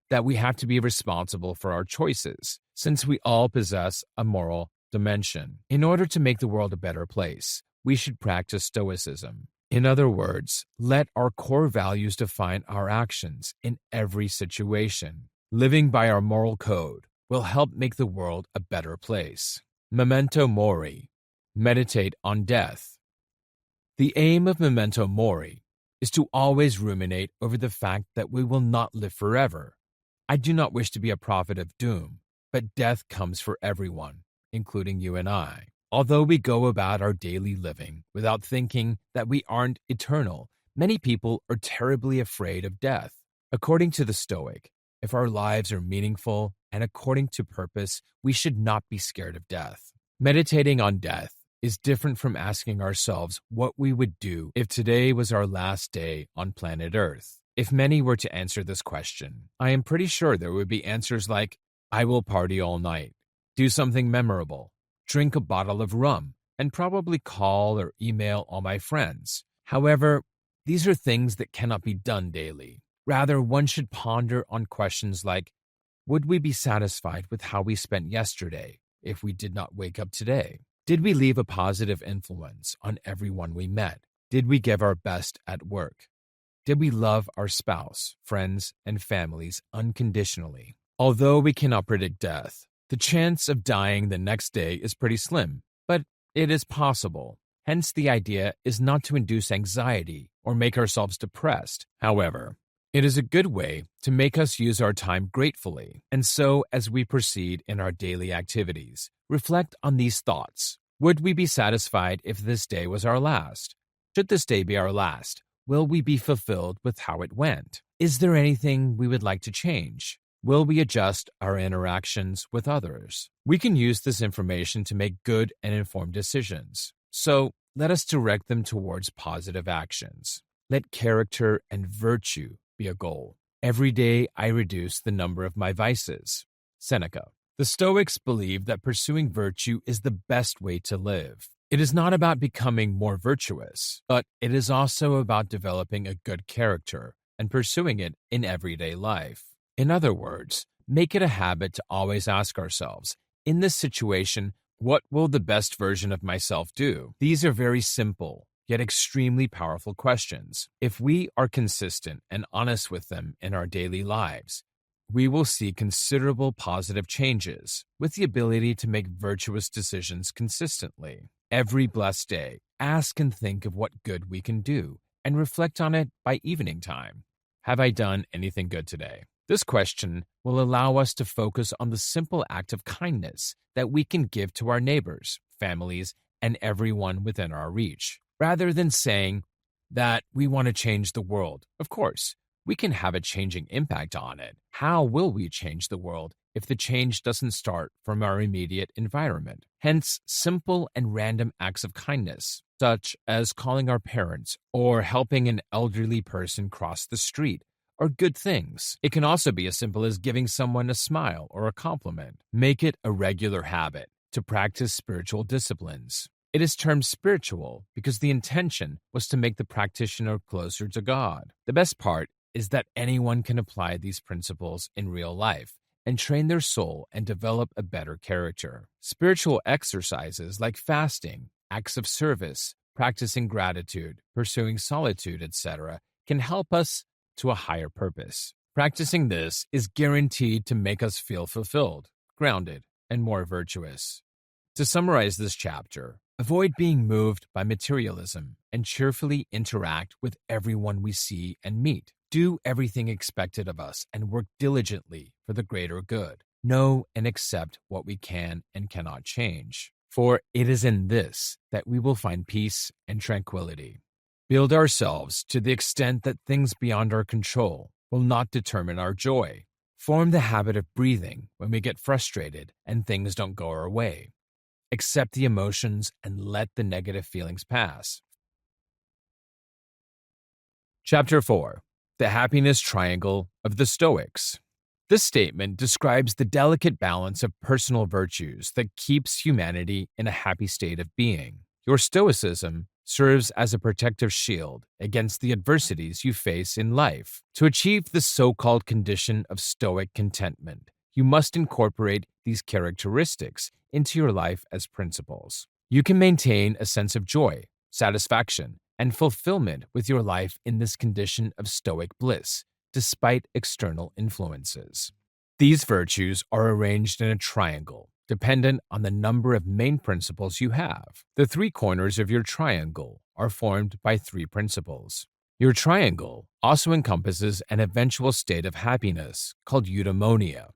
that we have to be responsible for our choices, since we all possess a moral dimension. In order to make the world a better place, we should practice Stoicism. In other words, let our core values define our actions in every situation. Living by our moral code will help make the world a better place. Memento mori. Meditate on death. The aim of memento mori is to always ruminate over the fact that we will not live forever. I do not wish to be a prophet of doom, but death comes for everyone, including you and I. Although we go about our daily living without thinking that we aren't eternal, many people are terribly afraid of death. According to the Stoic, If our lives are meaningful and according to purpose, we should not be scared of death. Meditating on death is different from asking ourselves what we would do if today was our last day on planet Earth. If many were to answer this question, I am pretty sure there would be answers like, I will party all night, do something memorable, drink a bottle of rum, and probably call or email all my friends. However, these are things that cannot be done daily. Rather, one should ponder on questions like, would we be satisfied with how we spent yesterday if we did not wake up today? Did we leave a positive influence on everyone we met? Did we give our best at work? Did we love our spouse, friends, and families unconditionally? Although we cannot predict death, the chance of dying the next day is pretty slim, but it is possible. Hence, the idea is not to induce anxiety or make ourselves depressed. However, it is a good way to make us use our time gratefully, and so as we proceed in our daily activities, reflect on these thoughts. Would we be satisfied if this day was our last? Should this day be our last, will we be fulfilled with how it went? Is there anything we would like to change? Will we adjust our interactions with others? We can use this information to make good and informed decisions. So let us direct them towards positive actions. Let character and virtue be a goal. Every day I reduce the number of my vices. Seneca. The Stoics believe that pursuing virtue is the best way to live. It is not about becoming more virtuous, but it is also about developing a good character and pursuing it in everyday life. In other words, make it a habit to always ask ourselves, in this situation, what will the best version of myself do? These are very simple, yet extremely powerful questions. If we are consistent and honest with them in our daily lives, we will see considerable positive changes with the ability to make virtuous decisions consistently. Every blessed day, ask and think of what good we can do and reflect on it by evening time. Have I done anything good today? This question will allow us to focus on the simple act of kindness that we can give to our neighbors, families, and everyone within our reach. Rather than saying that we want to change the world, of course, we can have a changing impact on it. How will we change the world if the change doesn't start from our immediate environment? Hence, simple and random acts of kindness, such as calling our parents or helping an elderly person cross the street, are good things. It can also be as simple as giving someone a smile or a compliment. Make it a regular habit to practice spiritual disciplines. It is termed spiritual because the intention was to make the practitioner closer to God. The best part is that anyone can apply these principles in real life and train their soul and develop a better character. Spiritual exercises like fasting, acts of service, practicing gratitude, pursuing solitude, etc., can help us to a higher purpose. Practicing this is guaranteed to make us feel fulfilled, grounded, and more virtuous. To summarize this chapter, avoid being moved by materialism and cheerfully interact with everyone we see and meet. Do everything expected of us and work diligently for the greater good. Know and accept what we can and cannot change. For it is in this that we will find peace and tranquility. Build ourselves to the extent that things beyond our control will not determine our joy. Form the habit of breathing when we get frustrated and things don't go our way. Accept the emotions and let the negative feelings pass. Chapter 4. The Happiness Triangle of the Stoics. This statement describes the delicate balance of personal virtues that keeps humanity in a happy state of being. Your Stoicism serves as a protective shield against the adversities you face in life. To achieve the so-called condition of Stoic contentment, you must incorporate these characteristics into your life as principles. You can maintain a sense of joy, satisfaction, and fulfillment with your life in this condition of Stoic bliss, despite external influences. These virtues are arranged in a triangle, dependent on the number of main principles you have. The three corners of your triangle are formed by three principles. Your triangle also encompasses an eventual state of happiness called eudaimonia.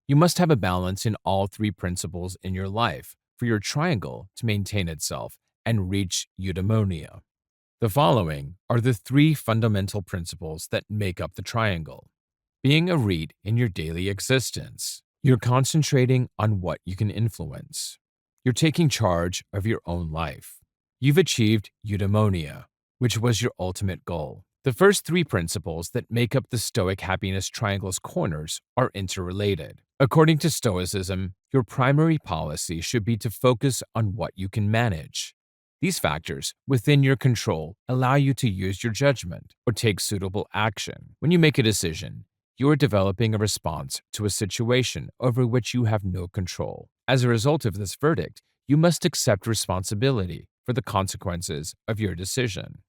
You must have a balance in all three principles in your life for your triangle to maintain itself and reach eudaimonia. The following are the three fundamental principles that make up the triangle. Being a read in your daily existence. You're concentrating on what you can influence. You're taking charge of your own life. You've achieved eudaimonia, which was your ultimate goal. The first three principles that make up the Stoic happiness triangle's corners are interrelated. According to Stoicism, your primary policy should be to focus on what you can manage. These factors within your control allow you to use your judgment or take suitable action. When you make a decision, you are developing a response to a situation over which you have no control. As a result of this verdict, you must accept responsibility for the consequences of your decision.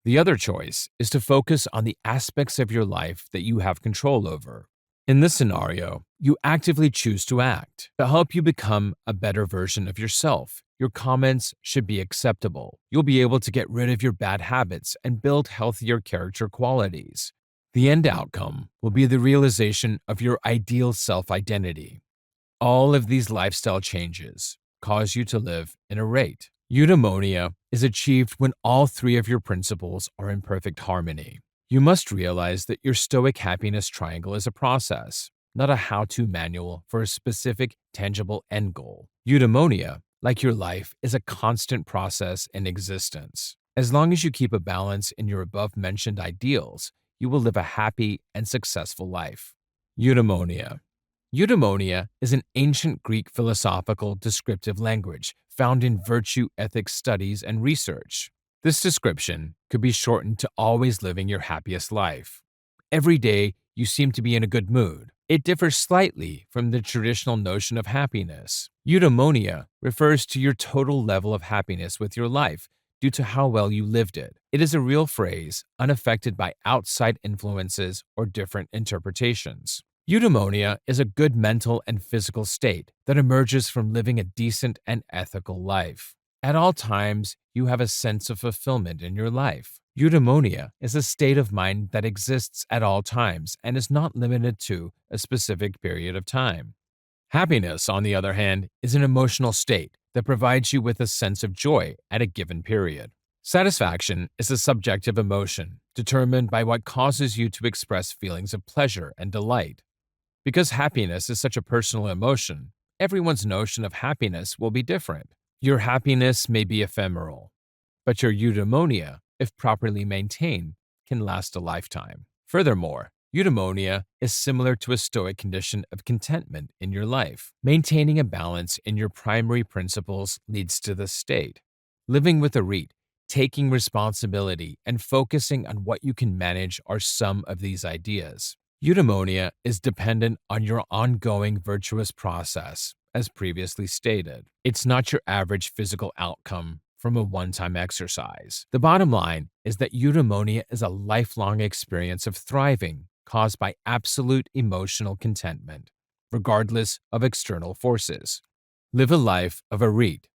The other choice is to focus on the aspects of your life that you have control over. In this scenario, you actively choose to act. To help you become a better version of yourself, your comments should be acceptable. You'll be able to get rid of your bad habits and build healthier character qualities. The end outcome will be the realization of your ideal self-identity. All of these lifestyle changes cause you to live in a rate. Eudaimonia is achieved when all three of your principles are in perfect harmony. You must realize that your Stoic happiness triangle is a process, not a how-to manual for a specific, tangible end goal. Eudaimonia, like your life, is a constant process in existence. As long as you keep a balance in your above-mentioned ideals, you will live a happy and successful life. Eudaimonia. Eudaimonia is an ancient Greek philosophical descriptive language found in virtue ethics studies and research. This description could be shortened to always living your happiest life. Every day, you seem to be in a good mood. It differs slightly from the traditional notion of happiness. Eudaimonia refers to your total level of happiness with your life due to how well you lived it. It is a real phrase, unaffected by outside influences or different interpretations. Eudaimonia is a good mental and physical state that emerges from living a decent and ethical life. At all times, you have a sense of fulfillment in your life. Eudaimonia is a state of mind that exists at all times and is not limited to a specific period of time. Happiness, on the other hand, is an emotional state that provides you with a sense of joy at a given period. Satisfaction is a subjective emotion determined by what causes you to express feelings of pleasure and delight. Because happiness is such a personal emotion, everyone's notion of happiness will be different. Your happiness may be ephemeral, but your eudaimonia, if properly maintained, can last a lifetime. Furthermore, eudaimonia is similar to a Stoic condition of contentment in your life. Maintaining a balance in your primary principles leads to this state. Living with a read, taking responsibility, and focusing on what you can manage are some of these ideas. Eudaimonia is dependent on your ongoing virtuous process, as previously stated. It's not your average physical outcome from a one-time exercise. The bottom line is that eudaimonia is a lifelong experience of thriving caused by absolute emotional contentment, regardless of external forces. Live a life of a read.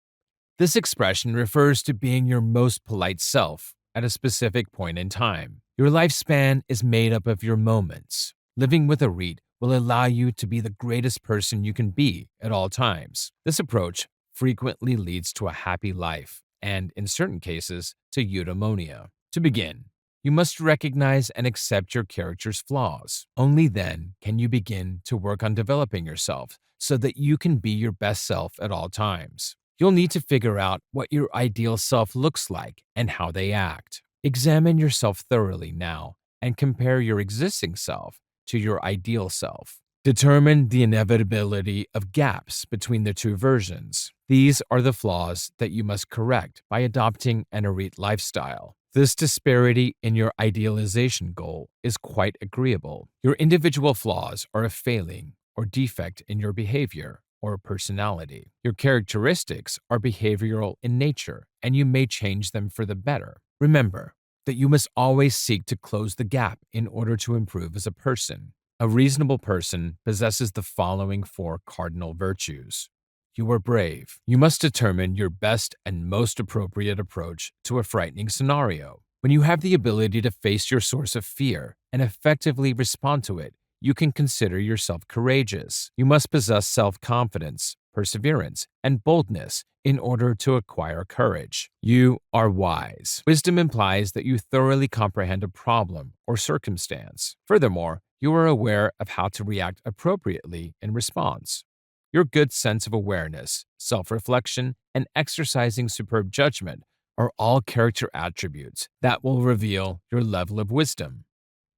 This expression refers to being your most polite self at a specific point in time. Your lifespan is made up of your moments. Living with a read will allow you to be the greatest person you can be at all times. This approach frequently leads to a happy life and, in certain cases, to eudaimonia. To begin, you must recognize and accept your character's flaws. Only then can you begin to work on developing yourself so that you can be your best self at all times. You'll need to figure out what your ideal self looks like and how they act. Examine yourself thoroughly now and compare your existing self to your ideal self. Determine the inevitability of gaps between the two versions. These are the flaws that you must correct by adopting an erete lifestyle. This disparity in your idealization goal is quite agreeable. Your individual flaws are a failing or defect in your behavior or personality. Your characteristics are behavioral in nature, and you may change them for the better. Remember that you must always seek to close the gap in order to improve as a person. A reasonable person possesses the following four cardinal virtues. You are brave. You must determine your best and most appropriate approach to a frightening scenario. When you have the ability to face your source of fear and effectively respond to it, you can consider yourself courageous. You must possess self-confidence, perseverance, and boldness in order to acquire courage. You are wise. Wisdom implies that you thoroughly comprehend a problem or circumstance. Furthermore, You are aware of how to react appropriately in response. Your good sense of awareness, self reflection, and exercising superb judgment are all character attributes that will reveal your level of wisdom.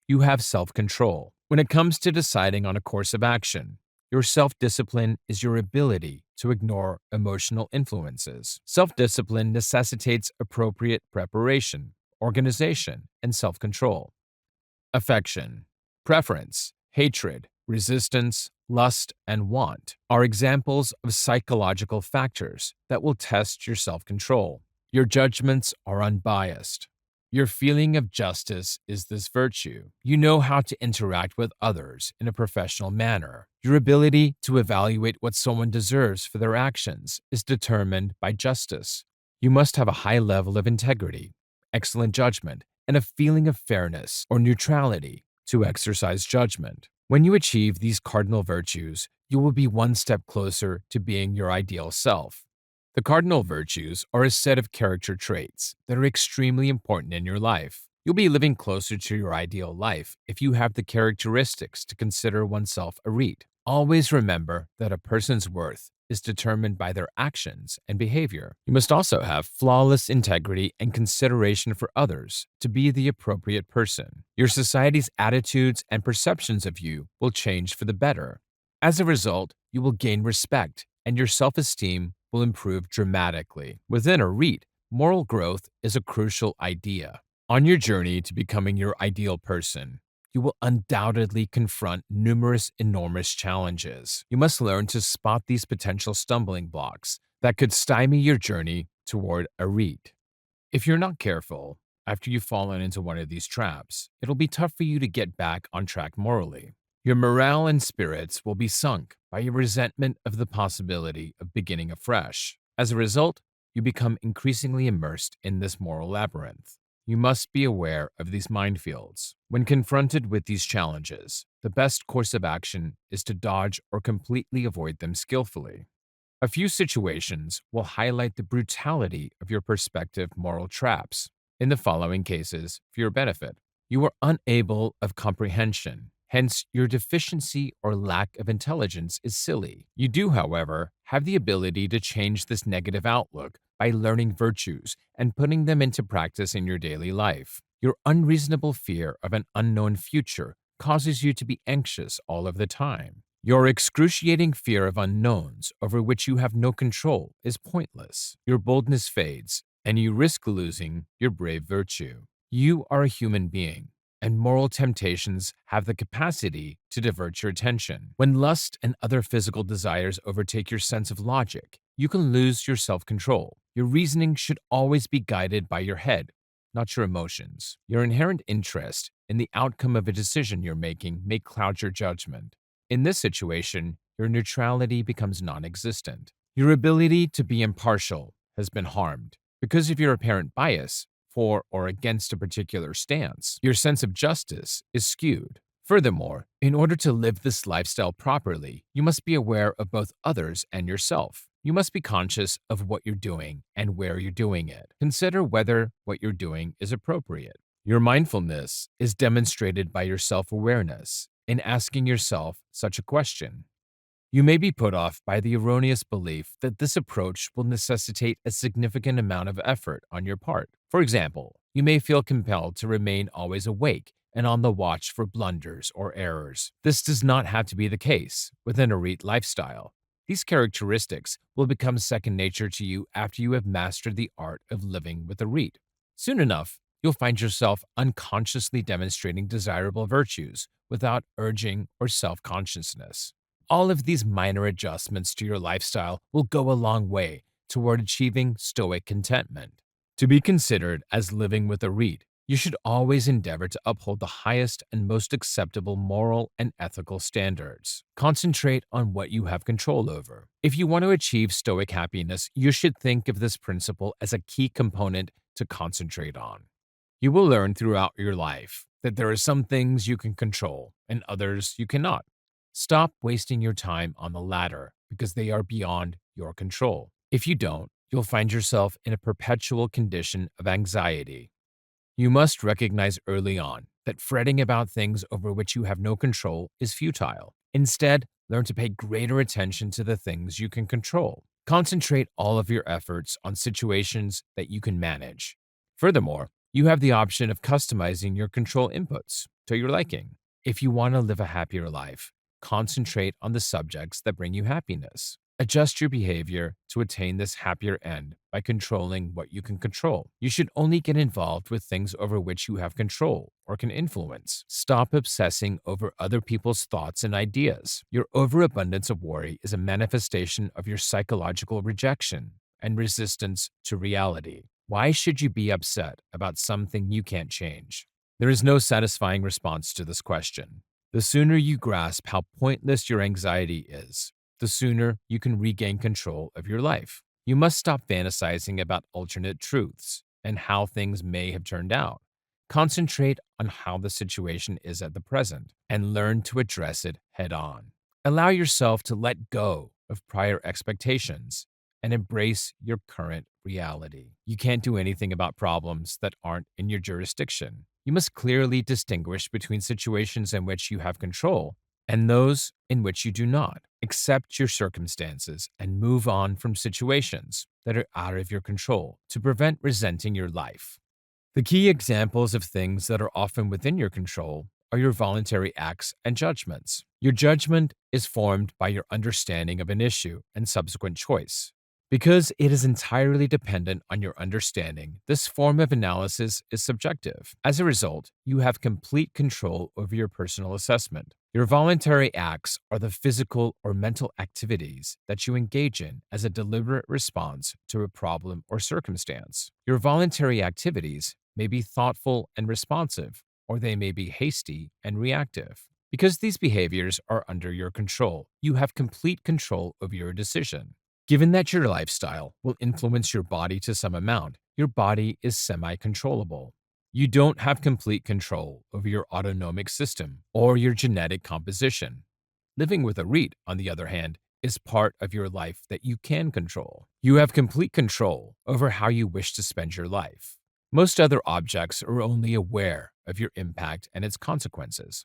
You have self control. When it comes to deciding on a course of action, your self discipline is your ability to ignore emotional influences. Self discipline necessitates appropriate preparation, organization, and self control. Affection, preference, hatred, resistance, lust, and want are examples of psychological factors that will test your self control. Your judgments are unbiased. Your feeling of justice is this virtue. You know how to interact with others in a professional manner. Your ability to evaluate what someone deserves for their actions is determined by justice. You must have a high level of integrity, excellent judgment, and a feeling of fairness or neutrality to exercise judgment. When you achieve these cardinal virtues, you will be one step closer to being your ideal self. The cardinal virtues are a set of character traits that are extremely important in your life. You'll be living closer to your ideal life if you have the characteristics to consider oneself a REIT. Always remember that a person's worth is determined by their actions and behavior. You must also have flawless integrity and consideration for others to be the appropriate person. Your society's attitudes and perceptions of you will change for the better. As a result, you will gain respect and your self esteem will improve dramatically. Within a REIT, moral growth is a crucial idea. On your journey to becoming your ideal person, you will undoubtedly confront numerous enormous challenges. You must learn to spot these potential stumbling blocks that could stymie your journey toward a REIT. If you're not careful, after you've fallen into one of these traps, it'll be tough for you to get back on track morally. Your morale and spirits will be sunk by your resentment of the possibility of beginning afresh. As a result, you become increasingly immersed in this moral labyrinth. You must be aware of these minefields. When confronted with these challenges, the best course of action is to dodge or completely avoid them skillfully. A few situations will highlight the brutality of your prospective moral traps. In the following cases, for your benefit, you are unable of comprehension. Hence, your deficiency or lack of intelligence is silly. You do, however, have the ability to change this negative outlook by learning virtues and putting them into practice in your daily life. Your unreasonable fear of an unknown future causes you to be anxious all of the time. Your excruciating fear of unknowns over which you have no control is pointless. Your boldness fades, and you risk losing your brave virtue. You are a human being, and moral temptations have the capacity to divert your attention. When lust and other physical desires overtake your sense of logic, you can lose your self-control. Your reasoning should always be guided by your head, not your emotions. Your inherent interest in the outcome of a decision you're making may cloud your judgment. In this situation, your neutrality becomes non-existent. Your ability to be impartial has been harmed. Because of your apparent bias for or against a particular stance, your sense of justice is skewed. Furthermore, in order to live this lifestyle properly, you must be aware of both others and yourself. You must be conscious of what you're doing and where you're doing it. Consider whether what you're doing is appropriate. Your mindfulness is demonstrated by your self-awareness in asking yourself such a question. You may be put off by the erroneous belief that this approach will necessitate a significant amount of effort on your part. For example, you may feel compelled to remain always awake and on the watch for blunders or errors. This does not have to be the case within a REIT lifestyle. These characteristics will become second nature to you after you have mastered the art of living with a REIT. Soon enough, you'll find yourself unconsciously demonstrating desirable virtues without urging or self-consciousness. All of these minor adjustments to your lifestyle will go a long way toward achieving Stoic contentment. To be considered as living with a REIT, you should always endeavor to uphold the highest and most acceptable moral and ethical standards. Concentrate on what you have control over. If you want to achieve Stoic happiness, you should think of this principle as a key component to concentrate on. You will learn throughout your life that there are some things you can control and others you cannot. Stop wasting your time on the latter because they are beyond your control. If you don't, you'll find yourself in a perpetual condition of anxiety. You must recognize early on that fretting about things over which you have no control is futile. Instead, learn to pay greater attention to the things you can control. Concentrate all of your efforts on situations that you can manage. Furthermore, you have the option of customizing your control inputs to your liking. If you want to live a happier life, concentrate on the subjects that bring you happiness. Adjust your behavior to attain this happier end by controlling what you can control. You should only get involved with things over which you have control or can influence. Stop obsessing over other people's thoughts and ideas. Your overabundance of worry is a manifestation of your psychological rejection and resistance to reality. Why should you be upset about something you can't change? There is no satisfying response to this question. The sooner you grasp how pointless your anxiety is, the sooner you can regain control of your life. You must stop fantasizing about alternate truths and how things may have turned out. Concentrate on how the situation is at the present and learn to address it head on. Allow yourself to let go of prior expectations and embrace your current reality. You can't do anything about problems that aren't in your jurisdiction. You must clearly distinguish between situations in which you have control and those in which you do not. Accept your circumstances and move on from situations that are out of your control to prevent resenting your life. The key examples of things that are often within your control are your voluntary acts and judgments. Your judgment is formed by your understanding of an issue and subsequent choice. Because it is entirely dependent on your understanding, this form of analysis is subjective. As a result, you have complete control over your personal assessment. Your voluntary acts are the physical or mental activities that you engage in as a deliberate response to a problem or circumstance. Your voluntary activities may be thoughtful and responsive, or they may be hasty and reactive. Because these behaviors are under your control, you have complete control over your decision. Given that your lifestyle will influence your body to some amount, your body is semi-controllable. You don't have complete control over your autonomic system or your genetic composition. Living with a REIT, on the other hand, is part of your life that you can control. You have complete control over how you wish to spend your life. Most other objects are only aware of your impact and its consequences.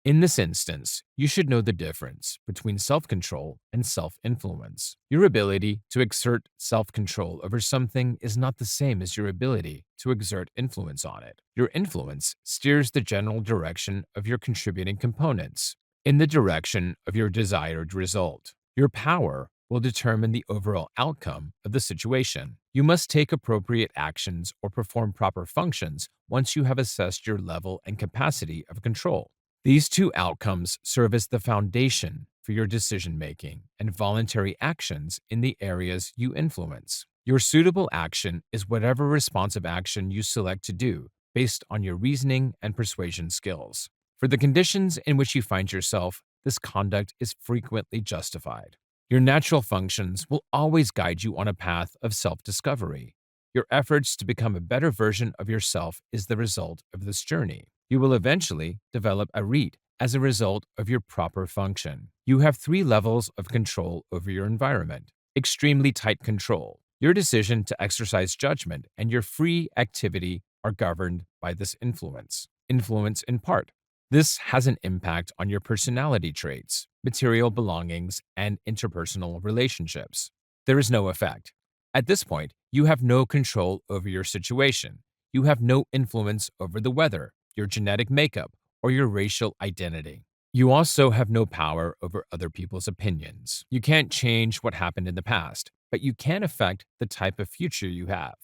In this instance, you should know the difference between self-control and self-influence. Your ability to exert self-control over something is not the same as your ability to exert influence on it. Your influence steers the general direction of your contributing components in the direction of your desired result. Your power will determine the overall outcome of the situation. You must take appropriate actions or perform proper functions once you have assessed your level and capacity of control. These two outcomes serve as the foundation for your decision-making and voluntary actions in the areas you influence. Your suitable action is whatever responsive action you select to do based on your reasoning and persuasion skills. For the conditions in which you find yourself, this conduct is frequently justified. Your natural functions will always guide you on a path of self-discovery. Your efforts to become a better version of yourself is the result of this journey. You will eventually develop a REIT as a result of your proper function. You have 3 levels of control over your environment. Extremely tight control. Your decision to exercise judgment and your free activity are governed by this influence. Influence in part. This has an impact on your personality traits, material belongings, and interpersonal relationships. There is no effect. At this point, you have no control over your situation. You have no influence over the weather, your genetic makeup, or your racial identity. You also have no power over other people's opinions. You can't change what happened in the past, but you can affect the type of future you have.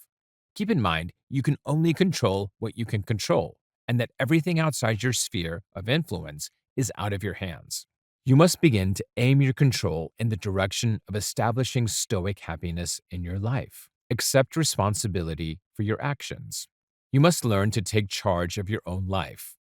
Keep in mind, you can only control what you can control, and that everything outside your sphere of influence is out of your hands. You must begin to aim your control in the direction of establishing Stoic happiness in your life. Accept responsibility for your actions. You must learn to take charge of your own life.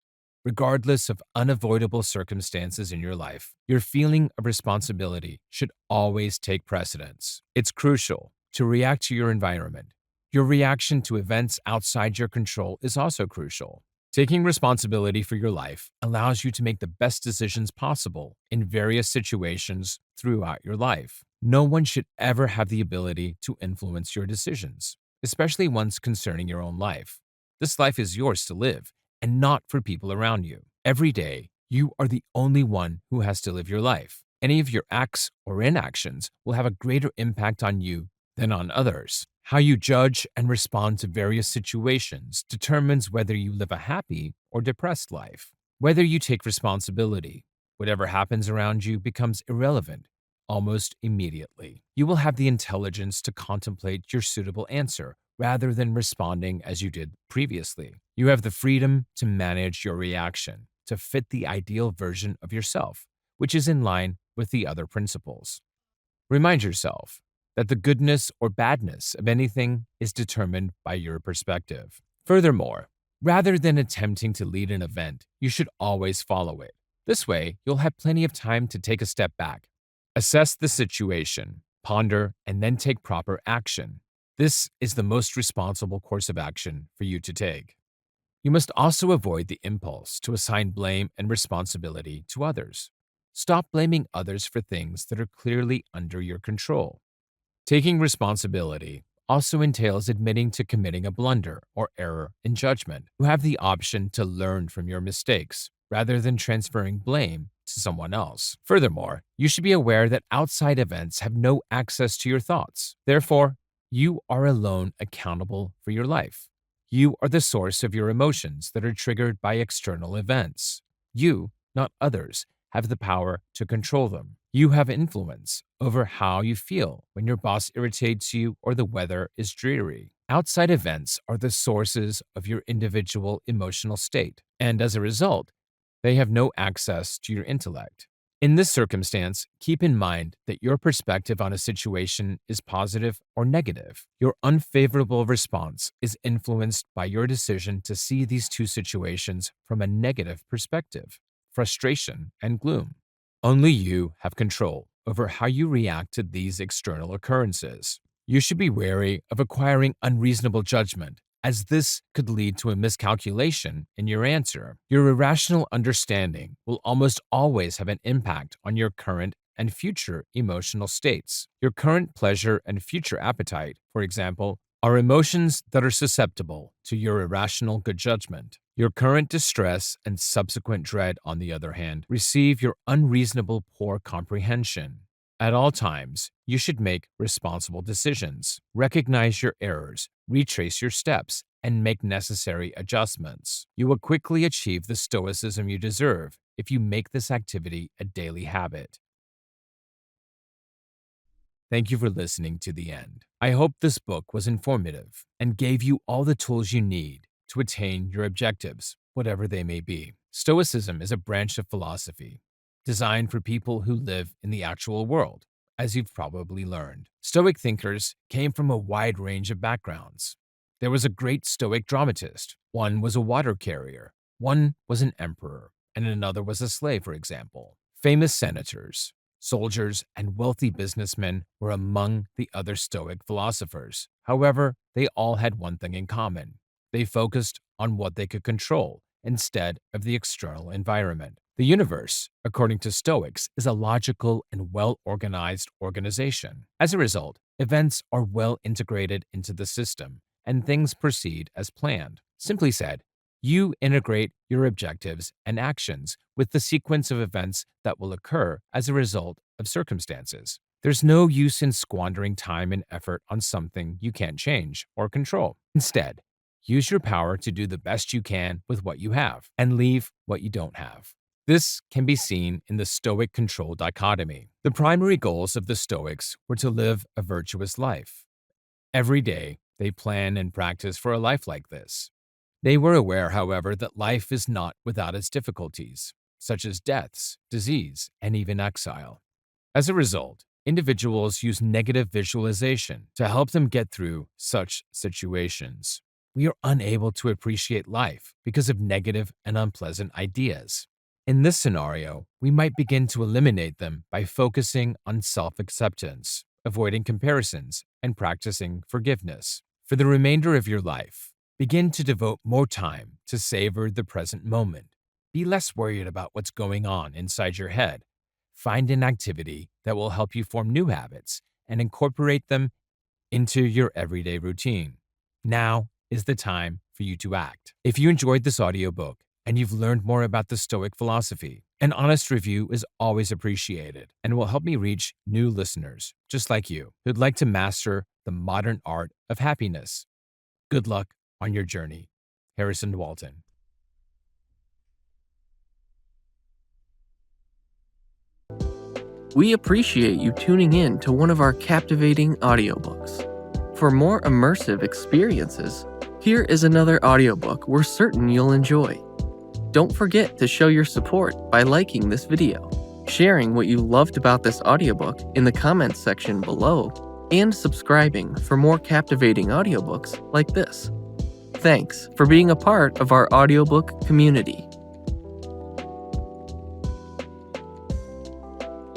Regardless of unavoidable circumstances in your life, your feeling of responsibility should always take precedence. It's crucial to react to your environment. Your reaction to events outside your control is also crucial. Taking responsibility for your life allows you to make the best decisions possible in various situations throughout your life. No one should ever have the ability to influence your decisions, especially ones concerning your own life. This life is yours to live, and not for people around you. Every day, you are the only one who has to live your life. Any of your acts or inactions will have a greater impact on you than on others. How you judge and respond to various situations determines whether you live a happy or depressed life. Whether you take responsibility, whatever happens around you becomes irrelevant almost immediately. You will have the intelligence to contemplate your suitable answer rather than responding as you did previously. You have the freedom to manage your reaction to fit the ideal version of yourself, which is in line with the other principles. Remind yourself that the goodness or badness of anything is determined by your perspective. Furthermore, rather than attempting to lead an event, you should always follow it. This way, you'll have plenty of time to take a step back, assess the situation, ponder, and then take proper action. This is the most responsible course of action for you to take. You must also avoid the impulse to assign blame and responsibility to others. Stop blaming others for things that are clearly under your control. Taking responsibility also entails admitting to committing a blunder or error in judgment. You have the option to learn from your mistakes rather than transferring blame to someone else. Furthermore, you should be aware that outside events have no access to your thoughts. Therefore, you are alone accountable for your life. You are the source of your emotions that are triggered by external events. You, not others, have the power to control them. You have influence over how you feel when your boss irritates you or the weather is dreary. Outside events are the sources of your individual emotional state, and as a result, they have no access to your intellect. In this circumstance, keep in mind that your perspective on a situation is positive or negative. Your unfavorable response is influenced by your decision to see these two situations from a negative perspective, frustration and gloom. Only you have control over how you react to these external occurrences. You should be wary of acquiring unreasonable judgment, as this could lead to a miscalculation in your answer. Your irrational understanding will almost always have an impact on your current and future emotional states. Your current pleasure and future appetite, for example, are emotions that are susceptible to your irrational good judgment. Your current distress and subsequent dread, on the other hand, receive your unreasonable poor comprehension. At all times, you should make responsible decisions, recognize your errors, retrace your steps, and make necessary adjustments. You will quickly achieve the stoicism you deserve if you make this activity a daily habit. Thank you for listening to the end. I hope this book was informative and gave you all the tools you need to attain your objectives, whatever they may be. Stoicism is a branch of philosophy designed for people who live in the actual world, as you've probably learned. Stoic thinkers came from a wide range of backgrounds. There was a great Stoic dramatist. One was a water carrier, one was an emperor, and another was a slave, for example. Famous senators, soldiers, and wealthy businessmen were among the other Stoic philosophers. However, they all had one thing in common. They focused on what they could control instead of the external environment. The universe, according to Stoics, is a logical and well-organized organization. As a result, events are well integrated into the system, and things proceed as planned. Simply said, you integrate your objectives and actions with the sequence of events that will occur as a result of circumstances. There's no use in squandering time and effort on something you can't change or control. Instead, use your power to do the best you can with what you have and leave what you don't have. This can be seen in the Stoic control dichotomy. The primary goals of the Stoics were to live a virtuous life. Every day, they plan and practice for a life like this. They were aware, however, that life is not without its difficulties, such as deaths, disease, and even exile. As a result, individuals use negative visualization to help them get through such situations. We are unable to appreciate life because of negative and unpleasant ideas. In this scenario, we might begin to eliminate them by focusing on self-acceptance, avoiding comparisons, and practicing forgiveness. For the remainder of your life, begin to devote more time to savor the present moment. Be less worried about what's going on inside your head. Find an activity that will help you form new habits and incorporate them into your everyday routine. Now is the time for you to act. If you enjoyed this audiobook and you've learned more about the Stoic philosophy, an honest review is always appreciated and will help me reach new listeners just like you who'd like to master the modern art of happiness. Good luck on your journey. Harrison Walton. We appreciate you tuning in to one of our captivating audiobooks. For more immersive experiences, here is another audiobook we're certain you'll enjoy. Don't forget to show your support by liking this video, sharing what you loved about this audiobook in the comments section below, and subscribing for more captivating audiobooks like this. Thanks for being a part of our audiobook community.